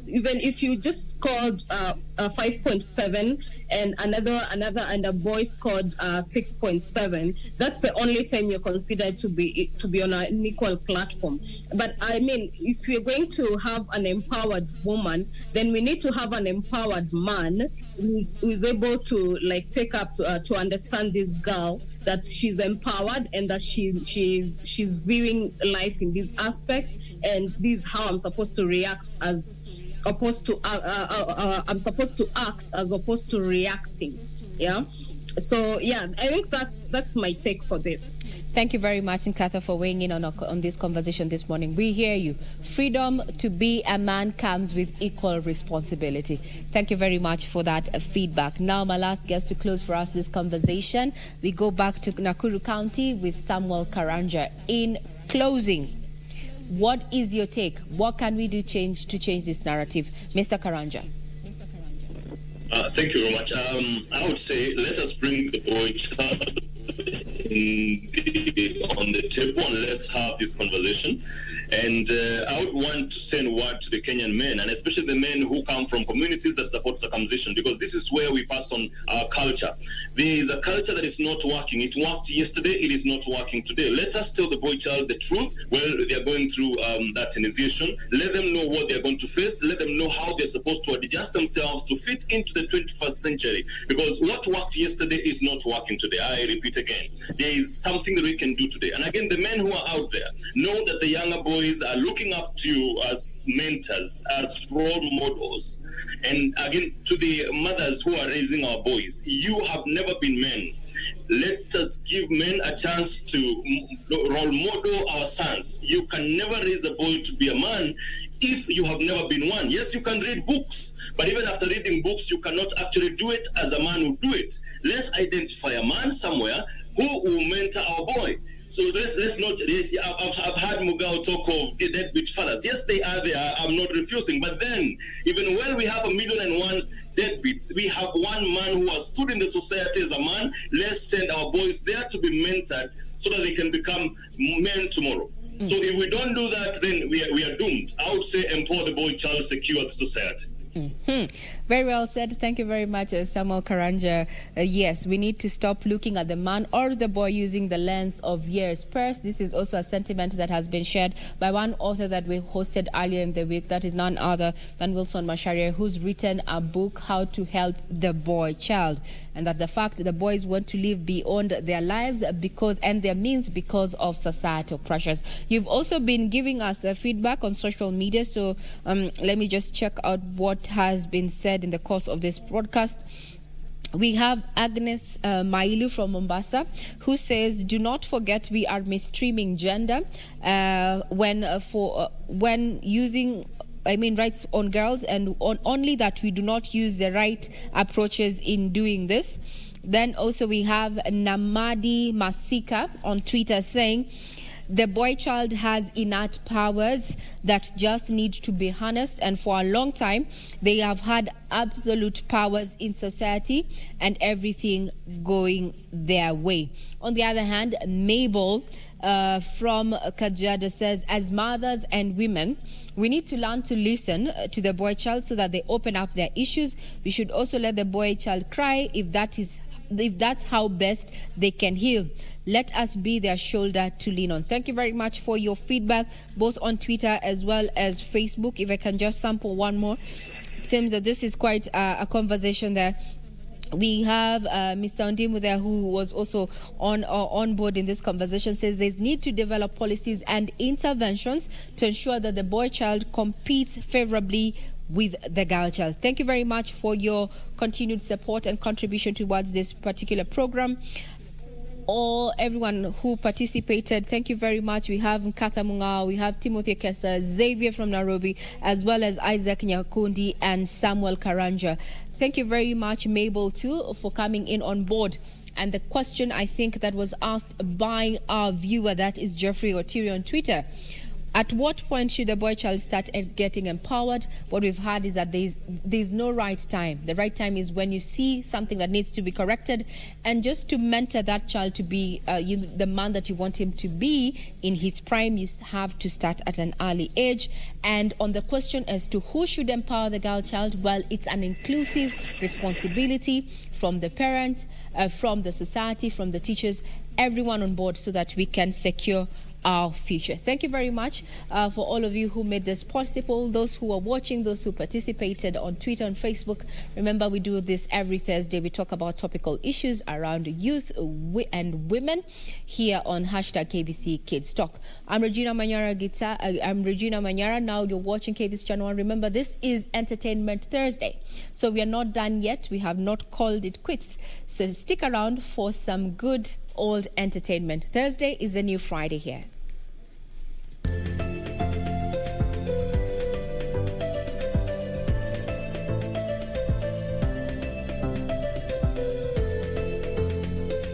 even if you just scored 5.7 and another boy scored 6.7, that's the only time you're considered to be on an equal platform. But I mean, if we're going to have an empowered woman, then we need to have an empowered man who is able to like take up to understand this girl, that she's empowered and that she's viewing life in this aspect, and this is how I'm supposed to react as opposed to I'm supposed to act as opposed to reacting. Yeah. So yeah, I think that's my take for this. Thank you very much, Nkatha, for weighing in on this conversation this morning. We hear you. Freedom to be a man comes with equal responsibility. Thank you very much for that feedback. Now, my last guest to close for us this conversation, we go back to Nakuru County with Samuel Karanja. In closing, what is your take? What can we do to change this narrative? Mr. Karanja. Thank you very much. I would say let us bring the boy child on the table and let's have this conversation. And I would want to send word to the Kenyan men, and especially the men who come from communities that support circumcision, because this is where we pass on our culture. There is a culture that is not working. It worked yesterday, it is not working today. Let us tell the boy child the truth while they are going through that initiation. Let them know what they are going to face. Let them know how they're supposed to adjust themselves to fit into the 21st century, because what worked yesterday is not working today. I repeat again, there is something that we can do today. And again, the men who are out there know that the younger boys are looking up to you as mentors, as role models. And again, to the mothers who are raising our boys, you have never been men. Let us give men a chance to role model our sons. You can never raise a boy to be a man if you have never been one. Yes, you can read books, but even after reading books, you cannot actually do it as a man would do it. Let's identify a man somewhere who will mentor our boy. So let's not. I've had Mugao talk of the deadbeat fathers. Yes, they are there. I'm not refusing. But then, even when we have 1,000,001 deadbeats, we have one man who has stood in the society as a man. Let's send our boys there to be mentored so that they can become men tomorrow. So if we don't do that, then we are doomed. I would say empower the boy child, secure the society. Very well said. Thank you very much, Samuel Karanja. Yes, we need to stop looking at the man or the boy using the lens of years past. This is also a sentiment that has been shared by one author that we hosted earlier in the week. That is none other than Wilson Macharia, who's written a book, How to Help the Boy Child, and that the fact the boys want to live beyond their lives and their means because of societal pressures. You've also been giving us feedback on social media, so let me just check out what has been said in the course of this broadcast. We have Agnes Mailu from Mombasa, who says, do not forget we are mainstreaming gender when using rights on girls, and only that we do not use the right approaches in doing this. Then also we have Namadi Masika on Twitter saying, the boy child has innate powers that just need to be harnessed, and for a long time they have had absolute powers in society and everything going their way. On the other hand, Mabel from Kajiado says, as mothers and women, we need to learn to listen to the boy child so that they open up their issues. We should also let the boy child cry if that's how best they can heal. Let us be their shoulder to lean on. Thank you very much for your feedback, both on Twitter as well as Facebook. If I can just sample one more. It seems that this is quite a conversation there. We have Mr. Ondimu there, who was also on board in this conversation, says there's need to develop policies and interventions to ensure that the boy child competes favorably with the girl child. Thank you very much for your continued support and contribution towards this particular program. Everyone who participated, thank you very much. We have Nkatha Mungao, we have Timothy Kesa, Xavier from Nairobi, as well as Isaac Nyakundi and Samuel Karanja. Thank you very much, Mabel, too, for coming in on board. And the question, I think, that was asked by our viewer, that is Jeffrey Otiri on Twitter. At what point should the boy child start getting empowered? What we've heard is that there's no right time. The right time is when you see something that needs to be corrected, and just to mentor that child to be the man that you want him to be in his prime, you have to start at an early age. And on the question as to who should empower the girl child, well, it's an inclusive responsibility from the parent, from the society, from the teachers, everyone on board, so that we can secure our future. Thank you very much for all of you who made this possible, those who are watching, those who participated on Twitter and Facebook. Remember, we do this every Thursday. We talk about topical issues around youth and women here on hashtag KBC Kids Talk. I'm Regina Manyara. Now you're watching KBC Channel 1. Remember, this is Entertainment Thursday, so we are not done yet. We have not called it quits. So stick around for some good old entertainment. Thursday is the new Friday here.